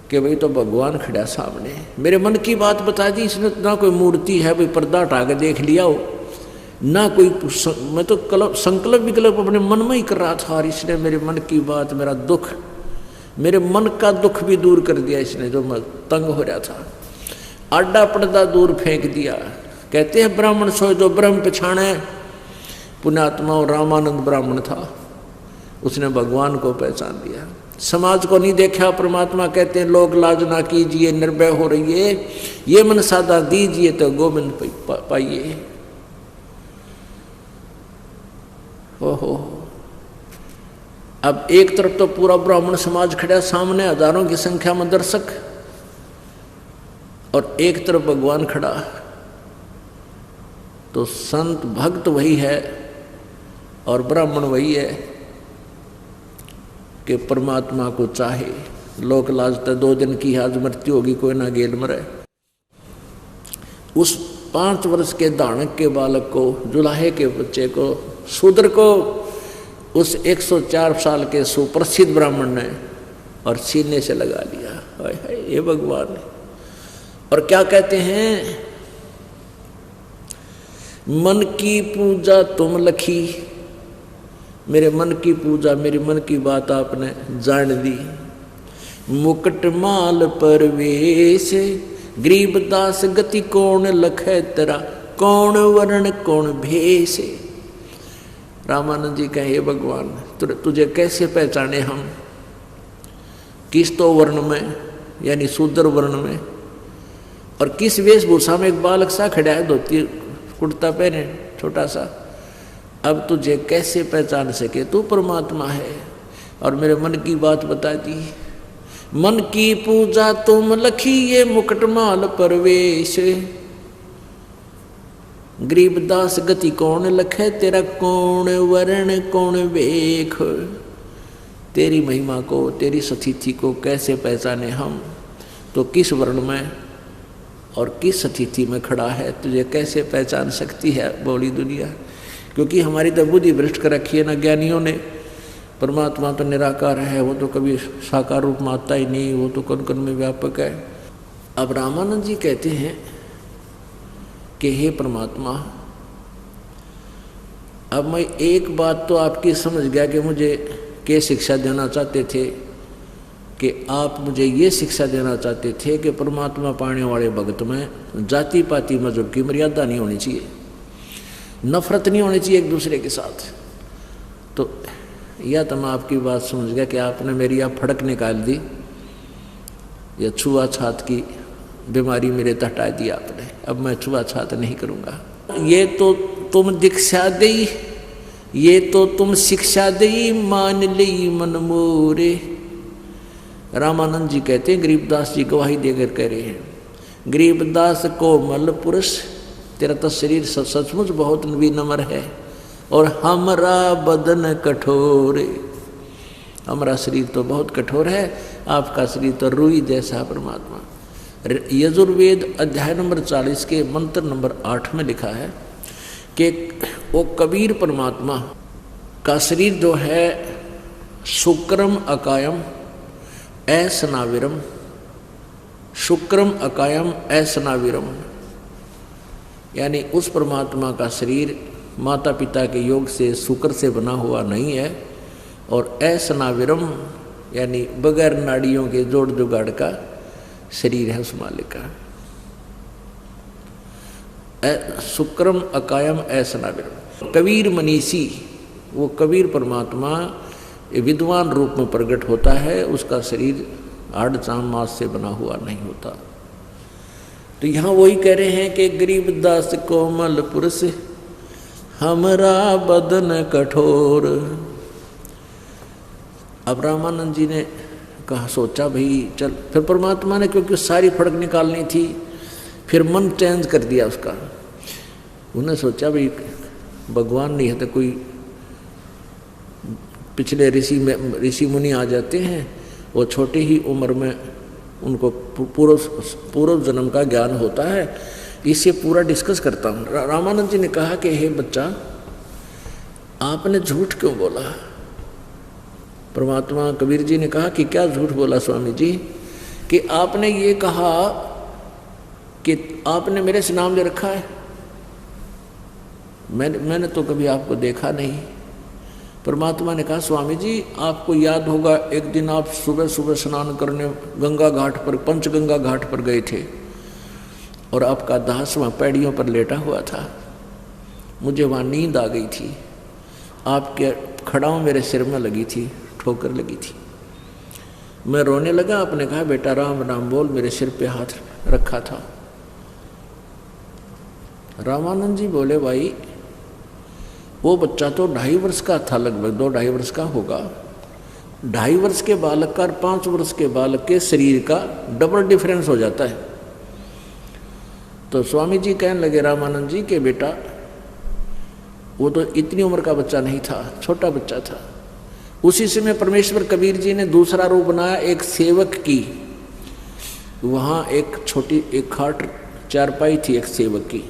कि भाई तो भगवान खड़ा सामने, मेरे मन की बात बता दी इसने। ना कोई मूर्ति है भाई पर्दा हटा के देख लिया हो, ना कोई मैं तो संकल्प विकल्प अपने मन में ही कर रहा था, और इसने मेरे मन की बात, मेरा दुख, मेरे मन का दुख भी दूर कर दिया इसने, जो मैं तंग हो रहा था। आडा पर्दा दूर फेंक दिया। कहते हैं ब्राह्मण सोए जो ब्रह्म पछाणे। पुण्यात्मा और रामानंद ब्राह्मण था, उसने भगवान को पहचान दिया, समाज को नहीं देखा। परमात्मा कहते हैं लोग लाज ना कीजिए, निर्भय हो रही है, ये मन सादा दीजिए तो गोविंद पाइए। ओहो, अब एक तरफ तो पूरा ब्राह्मण समाज खड़ा सामने, हजारों की संख्या में दर्शक, और एक तरफ भगवान खड़ा। तो संत भक्त वही है और ब्राह्मण वही है कि परमात्मा को चाहे। लोक लाज तो 2 दिन की आज मृत्यु होगी, कोई ना गेल मरे। उस 5 वर्ष के दानक के बालक को, जुलाहे के बच्चे को, शूद्र को उस 104 साल के सुप्रसिद्ध ब्राह्मण ने और सीने से लगा लिया। हाय हाय ये भगवान। और क्या कहते हैं, मन की पूजा तुम लखी, मेरे मन की पूजा, मेरी मन की बात आपने जान दी। मुकुट माल परवेश, गरीबदास गति कौन लखे तेरा, कौन वर्ण कौन भेष। रामानंद जी कहे, हे भगवान तुझे कैसे पहचाने हम, किस तो वर्ण में यानी शूद्र वर्ण में, और किस वेशभूषा में एक बालक सा खड़ा है, धोती कुर्ता पहने छोटा सा। अब तुझे कैसे पहचान सके, तू परमात्मा है और मेरे मन की बात बता दी। मन की पूजा तुम लखिए मुकुटमाल परवेश, गरीबदास गति कौन लखे तेरा कौन वर्ण कौन वेख। तेरी महिमा को तेरी सतिथि को कैसे पहचाने हम, तो किस वर्ण में और किस सतिथि में खड़ा है तुझे कैसे पहचान सकती है बोली दुनिया। क्योंकि हमारी तो बुद्धि भ्रष्ट कर रखी है ना ज्ञानियों ने। परमात्मा तो निराकार है, वो तो कभी साकार रूप में आता ही नहीं, वो तो कण कण में व्यापक है। अब रामानंद जी कहते हैं कि हे परमात्मा, अब मैं एक बात तो आपकी समझ गया कि मुझे क्या शिक्षा देना चाहते थे, कि आप मुझे ये शिक्षा देना चाहते थे कि परमात्मा पाने वाले भक्त में जाति पाति मजहब की मर्यादा नहीं होनी चाहिए, नफरत नहीं होनी चाहिए एक दूसरे के साथ। तो यह तो मैं आपकी बात समझ गया कि आपने मेरी आप फड़क निकाल दी, या छुआछूत की बीमारी मेरे तक हटा दी आपने। अब मैं छुआछूत नहीं करूँगा। ये तो तुम दीक्षा दई, ये तो तुम शिक्षा दई, मान ली मन मोरे। रामानंद जी कहते हैं, गरीबदास जी गवाही देकर कह रहे हैं, गरीबदास कोमल पुरुष तेरा तो शरीर सचमुच बहुत विनम्र है, और हमारा बदन कठोर, हमारा शरीर तो बहुत कठोर है, आपका शरीर तो रुई जैसा। परमात्मा यजुर्वेद अध्याय नंबर 40 के मंत्र नंबर 8 में लिखा है कि वो कबीर परमात्मा का शरीर जो है शुक्रम अकायम ऐसनाविरम, शुक्रम अकायम ऐसनाविरम, यानी उस परमात्मा का शरीर माता पिता के योग से शुक्र से बना हुआ नहीं है, और ऐसनाविरम यानी बगैर नाड़ियों के जोड़ जुगाड़ का शरीर है उस मालिक का। शुक्रम अकायम ऐसनाविरम। कबीर मनीषी, वो कबीर परमात्मा विद्वान रूप में प्रकट होता है, उसका शरीर हाड़ चाम मांस से बना हुआ नहीं होता। तो यहाँ वही कह रहे हैं कि गरीबदास कोमल पुरुष हमारा बदन कठोर। अब रामानंद जी ने कहा, सोचा भाई चल, फिर परमात्मा ने क्योंकि सारी फड़क निकालनी थी, फिर मन चेंज कर दिया उसका। उन्हें सोचा भाई भगवान नहीं है तो कोई पिछले ऋषि मुनि आ जाते हैं, वो छोटी ही उम्र में उनको पूर्व जन्म का ज्ञान होता है, इससे पूरा डिस्कस करता हूँ। रामानंद जी ने कहा कि हे बच्चा, आपने झूठ क्यों बोला? परमात्मा कबीर जी ने कहा कि क्या झूठ बोला स्वामी जी? कि आपने ये कहा कि आपने मेरे से नाम ले रखा है, मैंने तो कभी आपको देखा नहीं। परमात्मा ने कहा, स्वामी जी आपको याद होगा एक दिन आप सुबह सुबह स्नान करने गंगा घाट पर, पंचगंगा घाट पर गए थे, और आपका दास वहाँ पैड़ियों पर लेटा हुआ था। मुझे वहाँ नींद आ गई थी, आपके खड़ाऊँ मेरे सिर में लगी थी, ठोकर लगी थी, मैं रोने लगा। आपने कहा बेटा राम राम बोल, मेरे सिर पे हाथ रखा था। रामानंद जी बोले, भाई वो बच्चा तो 2.5 वर्ष का था, लगभग 2-2.5 वर्ष का होगा। 2.5 वर्ष के बालक का और 5 वर्ष के बालक के शरीर का डबल डिफरेंस हो जाता है। तो स्वामी जी कहने लगे रामानंद जी के बेटा वो तो इतनी उम्र का बच्चा नहीं था, छोटा बच्चा था। उसी समय परमेश्वर कबीर जी ने दूसरा रूप बनाया एक सेवक की। वहाँ एक छोटी एक खाट चारपाई थी एक सेवक की,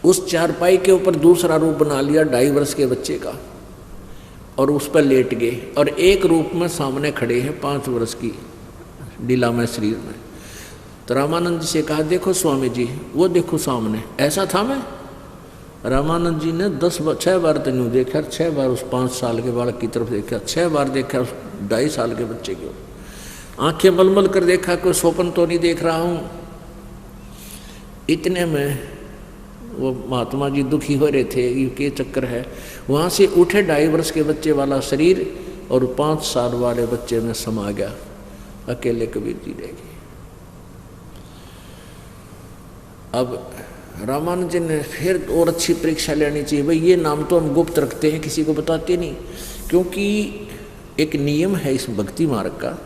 उस चारपाई के ऊपर दूसरा रूप बना लिया 2.5 वर्ष के बच्चे का, और उस पर लेट गए, और एक रूप में सामने खड़े हैं 5 वर्ष की ढीला में शरीर में। तो रामानंद जी से कहा, देखो स्वामी जी वो देखो सामने, ऐसा था मैं? रामानंद जी ने 6 बार तो यूँ देखा, 6 बार उस 5 साल के बालक की तरफ देखा, 6 बार देखा उस 2.5 साल के बच्चे की ओर, आंखें मलमल कर देखा, कोई स्वप्न तो नहीं देख रहा हूँ। इतने में वो महात्मा जी दुखी हो रहे थे, ये क्या चक्कर है। वहाँ से उठे 2.5 वर्ष के बच्चे वाला शरीर और 5 साल वाले बच्चे में समा गया, अकेले कबीर जी रह गए। अब रामानंद जी ने फिर और अच्छी परीक्षा लेनी चाहिए, भाई ये नाम तो हम गुप्त रखते हैं, किसी को बताते नहीं, क्योंकि एक नियम है इस भक्ति मार्ग का,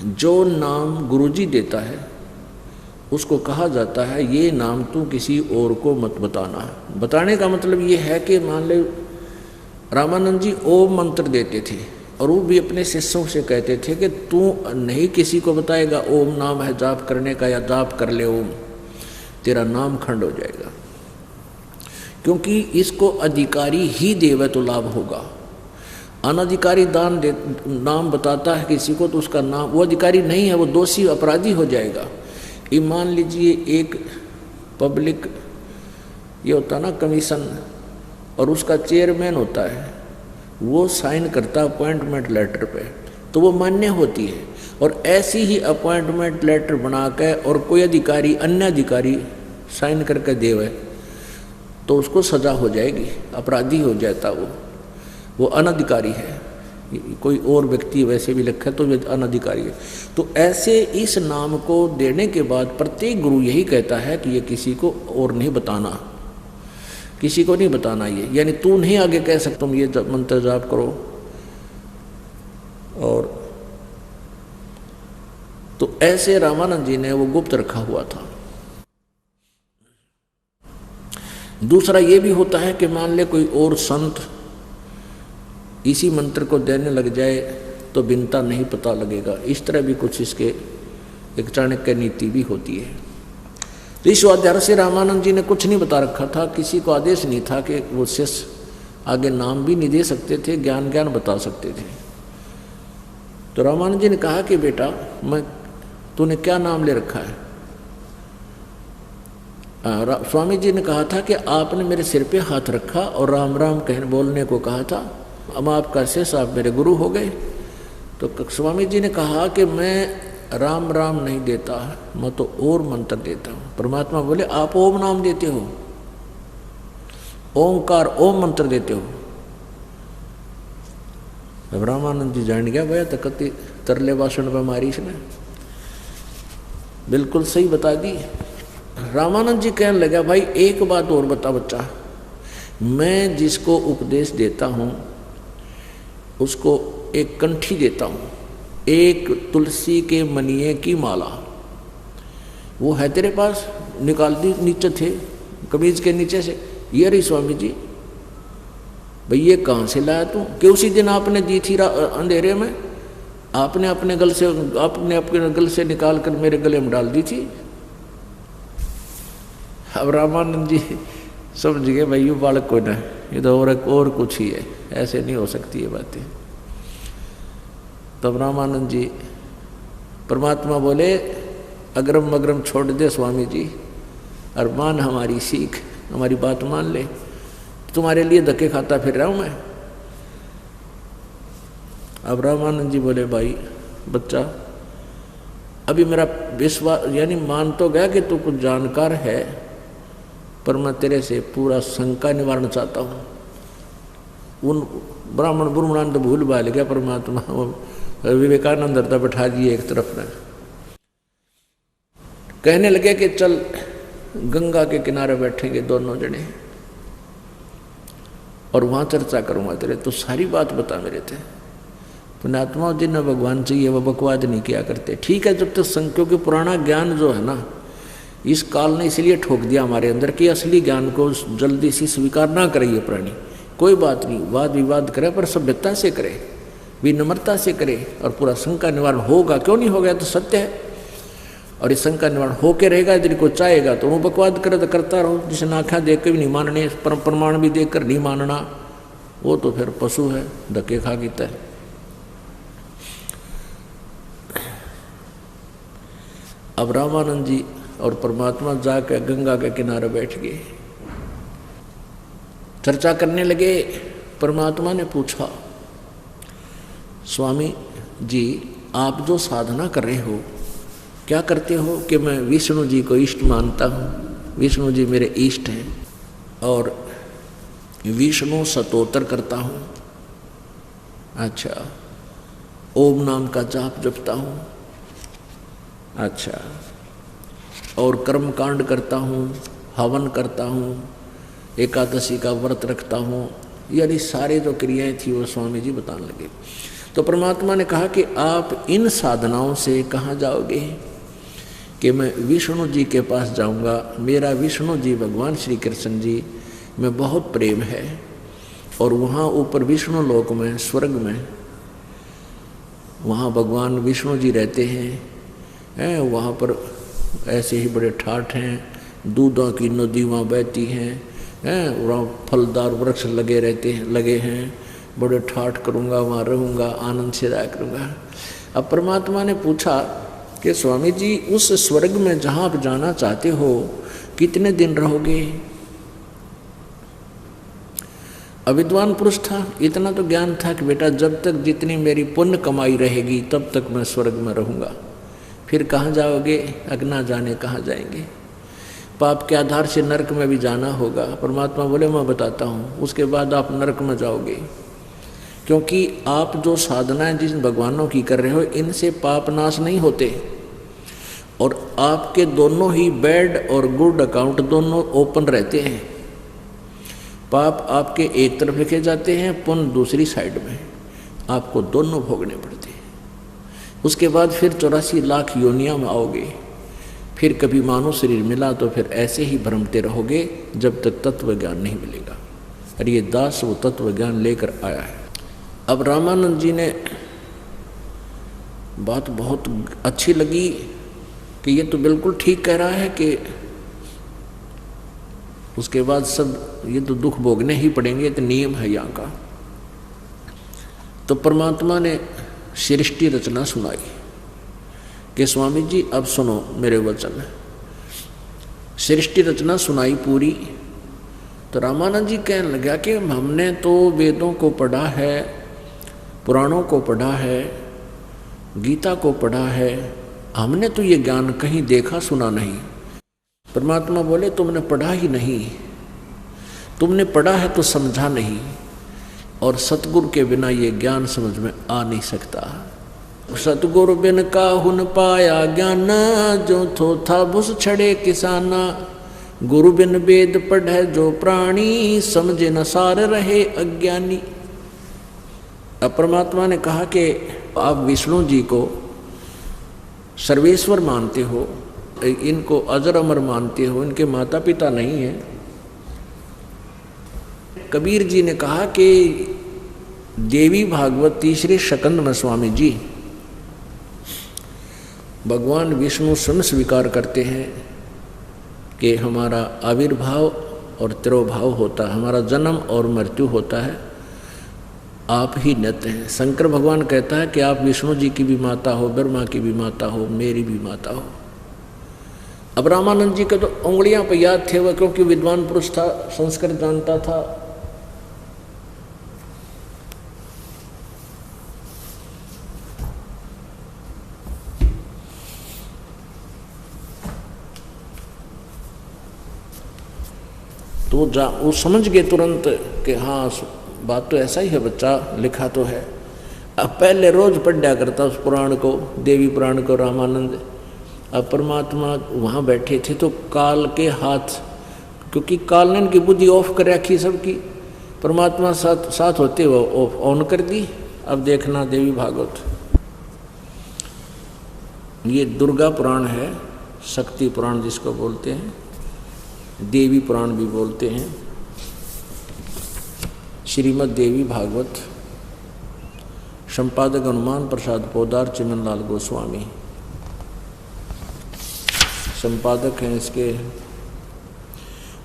जो नाम गुरुजी देता है उसको कहा जाता है ये नाम तू किसी और को मत बताना। बताने का मतलब ये है कि मान ले रामानंद जी ओम मंत्र देते थे और वो भी अपने शिष्यों से कहते थे कि तू नहीं किसी को बताएगा ओम नाम है जाप करने का, या जाप कर ले ओम, तेरा नाम खंड हो जाएगा, क्योंकि इसको अधिकारी ही देवे तो लाभ होगा। अनधिकारी नाम बताता है किसी को तो उसका नाम, वो अधिकारी नहीं है, वो दोषी अपराधी हो जाएगा। ये मान लीजिए एक पब्लिक ये होता ना कमीशन, और उसका चेयरमैन होता है, वो साइन करता अपॉइंटमेंट लेटर पे, तो वो मान्य होती है। और ऐसी ही अपॉइंटमेंट लेटर बना के और कोई अधिकारी अन्य अधिकारी साइन करके देवे तो उसको सजा हो जाएगी, अपराधी हो जाता वो अनधिकारी है। कोई और व्यक्ति वैसे भी लिखा है तो अनधिकारी है। तो ऐसे इस नाम को देने के बाद प्रत्येक गुरु यही कहता है कि ये किसी को और नहीं बताना, किसी को नहीं बताना ये, यानी तू नहीं आगे कह सकता तुम ये मंत्र जाप करो। और तो ऐसे रामानंद जी ने वो गुप्त रखा हुआ था। दूसरा ये भी होता है कि मान ले कोई और संत इसी मंत्र को देने लग जाए तो भिन्नता नहीं पता लगेगा, इस तरह भी कुछ इसके एक चाणक्य नीति भी होती है। तो इस स्वाध्याय से रामानंद जी ने कुछ नहीं बता रखा था, किसी को आदेश नहीं था कि वो शिष्य आगे नाम भी नहीं दे सकते थे, ज्ञान बता सकते थे। तो रामानंद जी ने कहा कि बेटा तूने क्या नाम ले रखा है? स्वामी जी ने कहा था कि आपने मेरे सिर पे हाथ रखा और राम राम कहने बोलने को कहा था, अब आपका शिष्य आप मेरे गुरु हो गए। तो स्वामी जी ने कहा कि मैं राम राम नहीं देता, मैं तो और मंत्र देता हूँ। परमात्मा बोले आप ओम नाम देते हो, ओंकार ओम मंत्र देते हो। अब रामानंद जी जान गया भैया तकती तरले भाषण पे मारी इसने, बिल्कुल सही बता दी। रामानंद जी कहने लगा भाई एक बात और बता बच्चा, मैं जिसको उपदेश देता हूँ उसको एक कंठी देता हूँ, एक तुलसी के मनिये की माला, वो है तेरे पास? निकाल दी नीचे थे कमीज के नीचे से, ये रही स्वामी जी। भाई ये कहाँ से लाया तू? कि उसी दिन आपने दी थी अंधेरे में, आपने अपने गल से निकाल कर मेरे गले में डाल दी थी। अब रामानंद जी समझ गए भाई ये बालक कोई ना, ये तो और कुछ ही है, ऐसे नहीं हो सकती ये बातें। तब रामानंद जी परमात्मा बोले अग्रम मग्रम छोड़ दे स्वामी जी और मान हमारी सीख, हमारी बात मान ले, तुम्हारे लिए धक्के खाता फिर रहा हूँ मैं। अब रामानंद जी बोले भाई बच्चा अभी मेरा विश्वास यानी मान तो गया कि तू कुछ जानकार है, पर मैं तेरे से पूरा शंका निवारण चाहता हूँ। उन ब्राह्मण ब्रह्मणान तो भूल भाल गया, परमात्मा विवेकानंद दर्दा बैठा दिए एक तरफ में, कहने लगे कि चल गंगा के किनारे बैठेंगे दोनों जने और वहाँ चर्चा करूँगा तेरे, तो सारी बात बता मेरे थे। पुण्यात्मा जिन्हें भगवान चाहिए वो बकवाद नहीं किया करते। ठीक है जब तक संख्यों के पुराना ज्ञान जो है ना, इस काल ने इसलिए ठोक दिया हमारे अंदर कि असली ज्ञान को जल्दी से स्वीकार ना करे ये प्राणी। कोई बात नहीं, वाद विवाद करे पर सभ्यता से करे, विनम्रता से करे और पूरा शंका निवारण होगा। क्यों नहीं होगा? तो सत्य है और इस शंका निवारण होके रहेगा। यदि को चाहेगा तो वो बकवाद करे तो करता रहो, जिसने आँखा देख के भी नहीं मानने, प्रमाण भी देख कर नहीं मानना, वो तो फिर पशु है, धक्के खा गीता है। अब रामानंद जी और परमात्मा जाकर गंगा के किनारे बैठ गए, चर्चा करने लगे। परमात्मा ने पूछा स्वामी जी आप जो साधना कर रहे हो क्या करते हो? कि मैं विष्णु जी को इष्ट मानता हूँ, विष्णु जी मेरे इष्ट हैं और विष्णु स्तोत्र करता हूँ। अच्छा, ओम नाम का जाप जपता हूँ। अच्छा, और कर्म कांड करता हूँ, हवन करता हूँ, एकादशी का व्रत रखता हूँ, यानी सारे जो क्रियाएं थी वो स्वामी जी बताने लगे। तो परमात्मा ने कहा कि आप इन साधनाओं से कहाँ जाओगे, कि मैं विष्णु जी के पास जाऊंगा। मेरा विष्णु जी भगवान श्री कृष्ण जी में बहुत प्रेम है, और वहाँ ऊपर विष्णु लोक में, स्वर्ग में, वहाँ भगवान विष्णु जी रहते हैं। वहाँ पर ऐसे ही बड़े ठाठ हैं, दूधों की नदी वहाँ बहती हैं, वहाँ फलदार वृक्ष लगे हैं। बड़े ठाठ करूँगा, वहाँ रहूँगा, आनंद से रहा करूँगा। अब परमात्मा ने पूछा कि स्वामी जी उस स्वर्ग में जहाँ आप जाना चाहते हो कितने दिन रहोगे। अविद्वान पुरुष था, इतना तो ज्ञान था कि बेटा जब तक जितनी मेरी पुण्य कमाई रहेगी तब तक मैं स्वर्ग में रहूँगा, फिर कहाँ जाओगे, अगना जाने कहाँ जाएंगे। पाप के आधार से नरक में भी जाना होगा। परमात्मा बोले मैं बताता हूँ, उसके बाद आप नरक में जाओगे, क्योंकि आप जो साधनाएं जिन भगवानों की कर रहे हो इनसे पाप नाश नहीं होते, और आपके दोनों ही बैड और गुड अकाउंट दोनों ओपन रहते हैं। पाप आपके एक तरफ लिखे जाते हैं, पुण्य दूसरी साइड में, आपको दोनों भोगने पड़ते हैं। उसके बाद फिर 84 लाख योनियां में आओगे, फिर कभी मानव शरीर मिला तो फिर ऐसे ही भ्रमते रहोगे जब तक तत्व ज्ञान नहीं मिलेगा। और ये दास वो तत्व ज्ञान लेकर आया है। अब रामानंद जी ने बात बहुत अच्छी लगी कि ये तो बिल्कुल ठीक कह रहा है कि उसके बाद सब ये तो दुख भोगने ही पड़ेंगे, तो नियम है यहाँ का। तो परमात्मा ने सृष्टि रचना सुनाई कि स्वामी जी अब सुनो मेरे वचन। सृष्टि रचना सुनाई पूरी। तो रामानंद जी कहने लगा कि हमने तो वेदों को पढ़ा है, पुराणों को पढ़ा है, गीता को पढ़ा है, हमने तो ये ज्ञान कहीं देखा सुना नहीं। परमात्मा बोले तुमने पढ़ा ही नहीं, तुमने पढ़ा है तो समझा नहीं, और सतगुरु के बिना ये ज्ञान समझ में आ नहीं सकता। सतगुरु बिन काहुन पाया ज्ञान, जो थो था भुस छड़े किसाना। गुरु बिन वेद पढ़े जो प्राणी, समझे न सार रहे अज्ञानी। अब परमात्मा ने कहा कि आप विष्णु जी को सर्वेश्वर मानते हो, इनको अजर अमर मानते हो, इनके माता पिता नहीं हैं। कबीर जी ने कहा कि देवी भागवत तीसरे शकंद में स्वामी जी भगवान विष्णु स्वयं स्वीकार करते हैं कि हमारा आविर्भाव और तिरोभाव होता है, हमारा जन्म और मृत्यु होता है, आप ही नित्य हैं। शंकर भगवान कहता है कि आप विष्णु जी की भी माता हो, ब्रह्मा की भी माता हो, मेरी भी माता हो। अब रामानंद जी के तो उंगलियां पर याद थे वह, क्योंकि विद्वान पुरुष था, संस्कृत जानता था। तो वो समझ गए तुरंत कि हाँ बात तो ऐसा ही है, बच्चा लिखा तो है। अब पहले रोज पढ़ा करता उस पुराण को, देवी पुराण को रामानंद। अब परमात्मा वहाँ बैठे थे तो काल के हाथ, क्योंकि काल ने इनकी बुद्धि ऑफ कर रखी सबकी, परमात्मा साथ होते हुए ऑफ ऑन कर दी। अब देखना देवी भागवत, ये दुर्गा पुराण है, शक्ति पुराण जिसको बोलते हैं, देवी पुराण भी बोलते हैं। श्रीमद् देवी भागवत, संपादक हनुमान प्रसाद पोदार चिमनलाल गोस्वामी संपादक हैं इसके,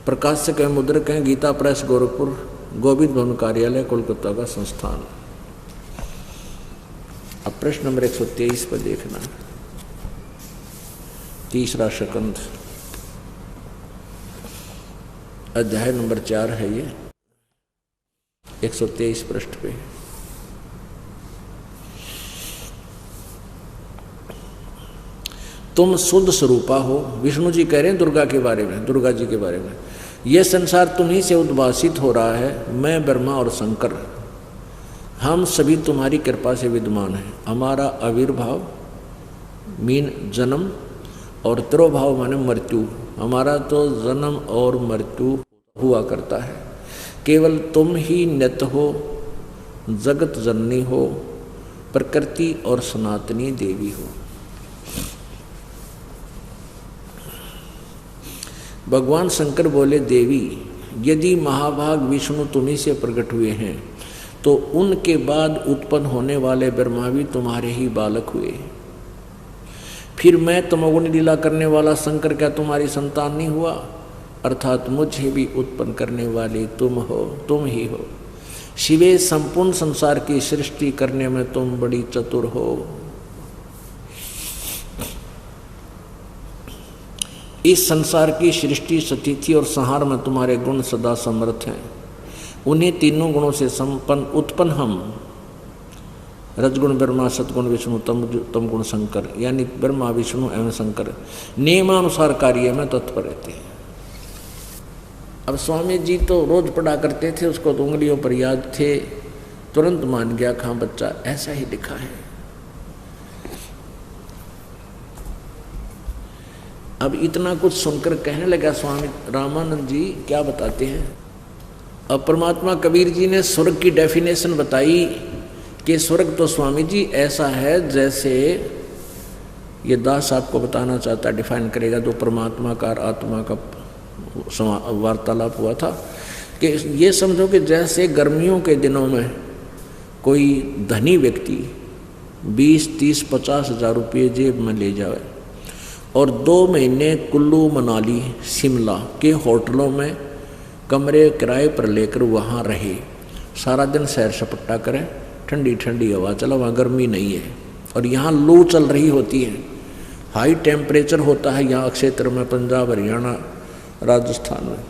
प्रकाशक हैं, मुद्रक हैं गीता प्रेस गोरखपुर, गोविंद भवन कार्यालय कोलकाता का संस्थान। अब प्रश्न नंबर 123 पर देखना, तीसरा शकंद, अध्याय नंबर 4 है ये, 123 पृष्ठ पे। तुम शुद्ध स्वरूपा हो, विष्णु जी कह रहे हैं दुर्गा के बारे में, दुर्गा जी के बारे में। यह संसार तुम्ही से उद्भासित हो रहा है, मैं ब्रह्मा और शंकर हम सभी तुम्हारी कृपा से विद्यमान हैं। हमारा आविर्भाव मीन जन्म और तिरोभाव माने मृत्यु, हमारा तो जन्म और मृत्यु हुआ करता है। केवल तुम ही नित्य हो, जगत जननी हो, प्रकृति और सनातनी देवी हो। भगवान शंकर बोले, देवी यदि महाभाग विष्णु तुम्ही से प्रकट हुए हैं तो उनके बाद उत्पन्न होने वाले ब्रह्मा भी तुम्हारे ही बालक हुए। फिर मैं तमोगुणी लीला करने वाला शंकर क्या तुम्हारी संतान नहीं हुआ? अर्थात मुझे भी उत्पन्न करने वाले तुम हो, तुम ही हो। शिवे संपूर्ण संसार की सृष्टि करने में तुम बड़ी चतुर हो। इस संसार की सृष्टि, स्थिति और संहार में तुम्हारे गुण सदा समर्थ हैं। उन्हीं तीनों गुणों से संपन्न उत्पन्न हम रजगुण ब्रह्मा, सतगुण विष्णु, तम गुण शंकर, यानी ब्रह्मा विष्णु एवं शंकर नियमानुसार कार्य में तत्पर रहते हैं। अब स्वामी जी तो रोज पढ़ा करते थे, उसको तो उंगलियों पर याद थे, तुरंत मान गया, खां बच्चा ऐसा ही लिखा है। अब इतना कुछ सुनकर कहने लगा स्वामी रामानंद जी क्या बताते हैं। अब परमात्मा कबीर जी ने स्वर्ग की डेफिनेशन बताई कि स्वर्ग तो स्वामी जी ऐसा है जैसे, ये दास आपको बताना चाहता, डिफाइन करेगा, जो परमात्मा का और आत्मा का वार्तालाप हुआ था, कि ये समझो कि जैसे गर्मियों के दिनों में कोई धनी व्यक्ति 20, 30, 50 हज़ार रुपये जेब में ले जाए और 2 महीने कुल्लू, मनाली, शिमला के होटलों में कमरे किराए पर लेकर वहाँ रहे, सारा दिन सैर सपट्टा करें, ठंडी ठंडी हवा चला, वहाँ गर्मी नहीं है और यहाँ लू चल रही होती है, हाई टेम्परेचर होता है यहाँ क्षेत्र में, पंजाब, हरियाणा, राजस्थान में।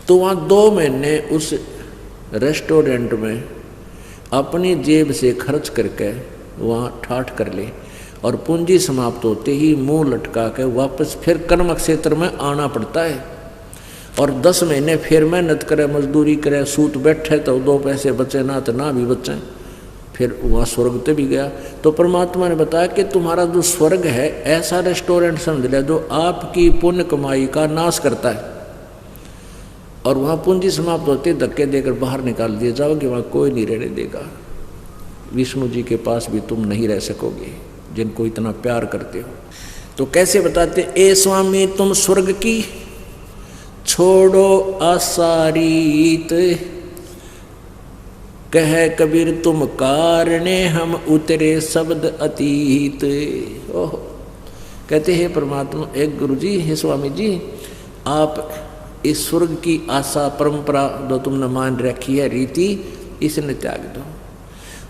तो वहाँ 2 महीने उस रेस्टोरेंट में अपनी जेब से खर्च करके वहाँ ठाठ कर ले और पूंजी समाप्त होते ही मुंह लटका के वापस फिर कर्म क्षेत्र में आना पड़ता है और 10 महीने फिर मेहनत करे, मजदूरी करे, सूत बैठे तो 2 पैसे बचे ना तो ना भी बचे, फिर वहाँ स्वर्ग तो भी गया। तो परमात्मा ने बताया कि तुम्हारा जो स्वर्ग है ऐसा रेस्टोरेंट समझ लिया जो आपकी पुण्य कमाई का नाश करता है और वहाँ पूंजी समाप्त होते धक्के देकर बाहर निकाल दिए जाओगे, वहाँ कोई नहीं रहने देगा। विष्णु जी के पास भी तुम नहीं रह सकोगे जिनको इतना प्यार करते हो। तो कैसे बताते, ए स्वामी तुम स्वर्ग की छोड़ो आसारीत, कह कबीर तुम कारणे हम उतरे शब्द अतीत। ओह, कहते हैं परमात्मा, एक गुरु जी, हे स्वामी जी, आप इस स्वर्ग की आशा परंपरा जो तुमने मान रखी है रीति, इसने त्याग दो।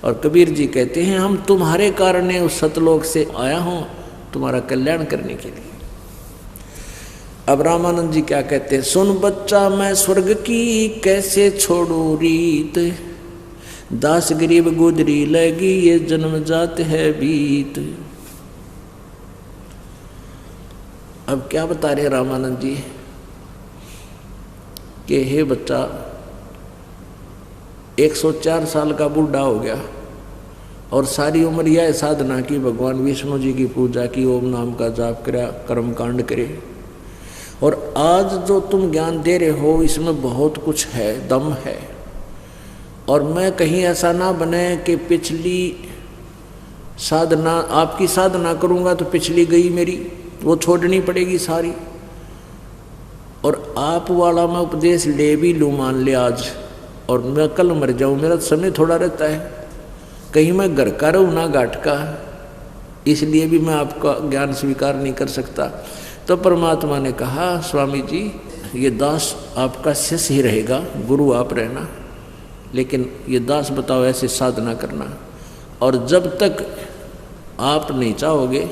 और कबीर जी कहते हैं हम तुम्हारे कारण उस सतलोक से आया हूँ तुम्हारा कल्याण करने के लिए। अब रामानंद जी क्या कहते हैं, सुन बच्चा मैं स्वर्ग की कैसे छोड़ू रीत, दास गरीब गुदरी लगी ये जन्म जात है बीत। अब क्या बता रहे रामानंद जी कि हे बच्चा 104 साल का बूढ़ा हो गया और सारी उम्र यह साधना की भगवान विष्णु जी की पूजा की, ओम नाम का जाप करा, कर्म कांड करे, और आज जो तुम ज्ञान दे रहे हो इसमें बहुत कुछ है, दम है। और मैं कहीं ऐसा ना बने कि पिछली साधना, आपकी साधना करूँगा तो पिछली गई मेरी, वो छोड़नी पड़ेगी सारी, और आप वाला मैं उपदेश ले भी लूँ मान ले आज, और मैं कल मर जाऊँ, मेरा समय थोड़ा रहता है, कहीं मैं घर का रहूँ ना घाट का, इसलिए भी मैं आपका ज्ञान स्वीकार नहीं कर सकता। तो परमात्मा ने कहा स्वामी जी ये दास आपका शिष्य ही रहेगा, गुरु आप रहना, लेकिन ये दास बताओ ऐसे साधना करना, और जब तक आप नहीं चाहोगे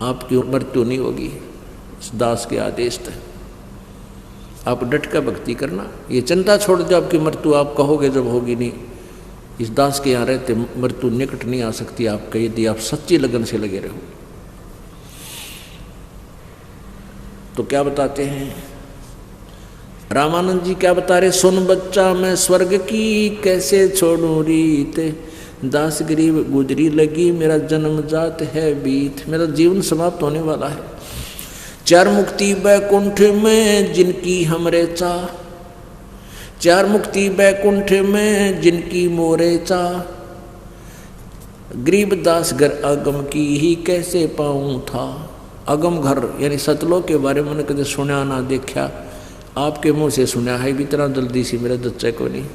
आपकी मृत्यु नहीं होगी, इस दास के आदेश तक आप डट कर भक्ति करना, ये चिंता छोड़ दो, आपकी मृत्यु आप कहोगे जब होगी नहीं। इस दास के यहाँ रहते मृत्यु निकट नहीं आ सकती आपका, यदि आप सच्ची लगन से लगे रहो। तो क्या बताते हैं रामानंद जी, क्या बता रहे, सुन बच्चा मैं स्वर्ग की कैसे छोड़ू रीत, दास गरीब गुजरी लगी मेरा जन्म जात है बीत, मेरा जीवन समाप्त होने वाला है। 4 मुक्ति बैकुंठ में जिनकी हमरे चाह, चार मुक्ति बैकुंठ में जिनकी मोरे चा, गरीबदास घर अगम की ही कैसे पाऊं था। अगम घर यानी सतलोक के बारे में कभी सुना ना देखा, आपके मुंह से सुना है भी इतना जल्दी से मेरा दच्चे को नहीं।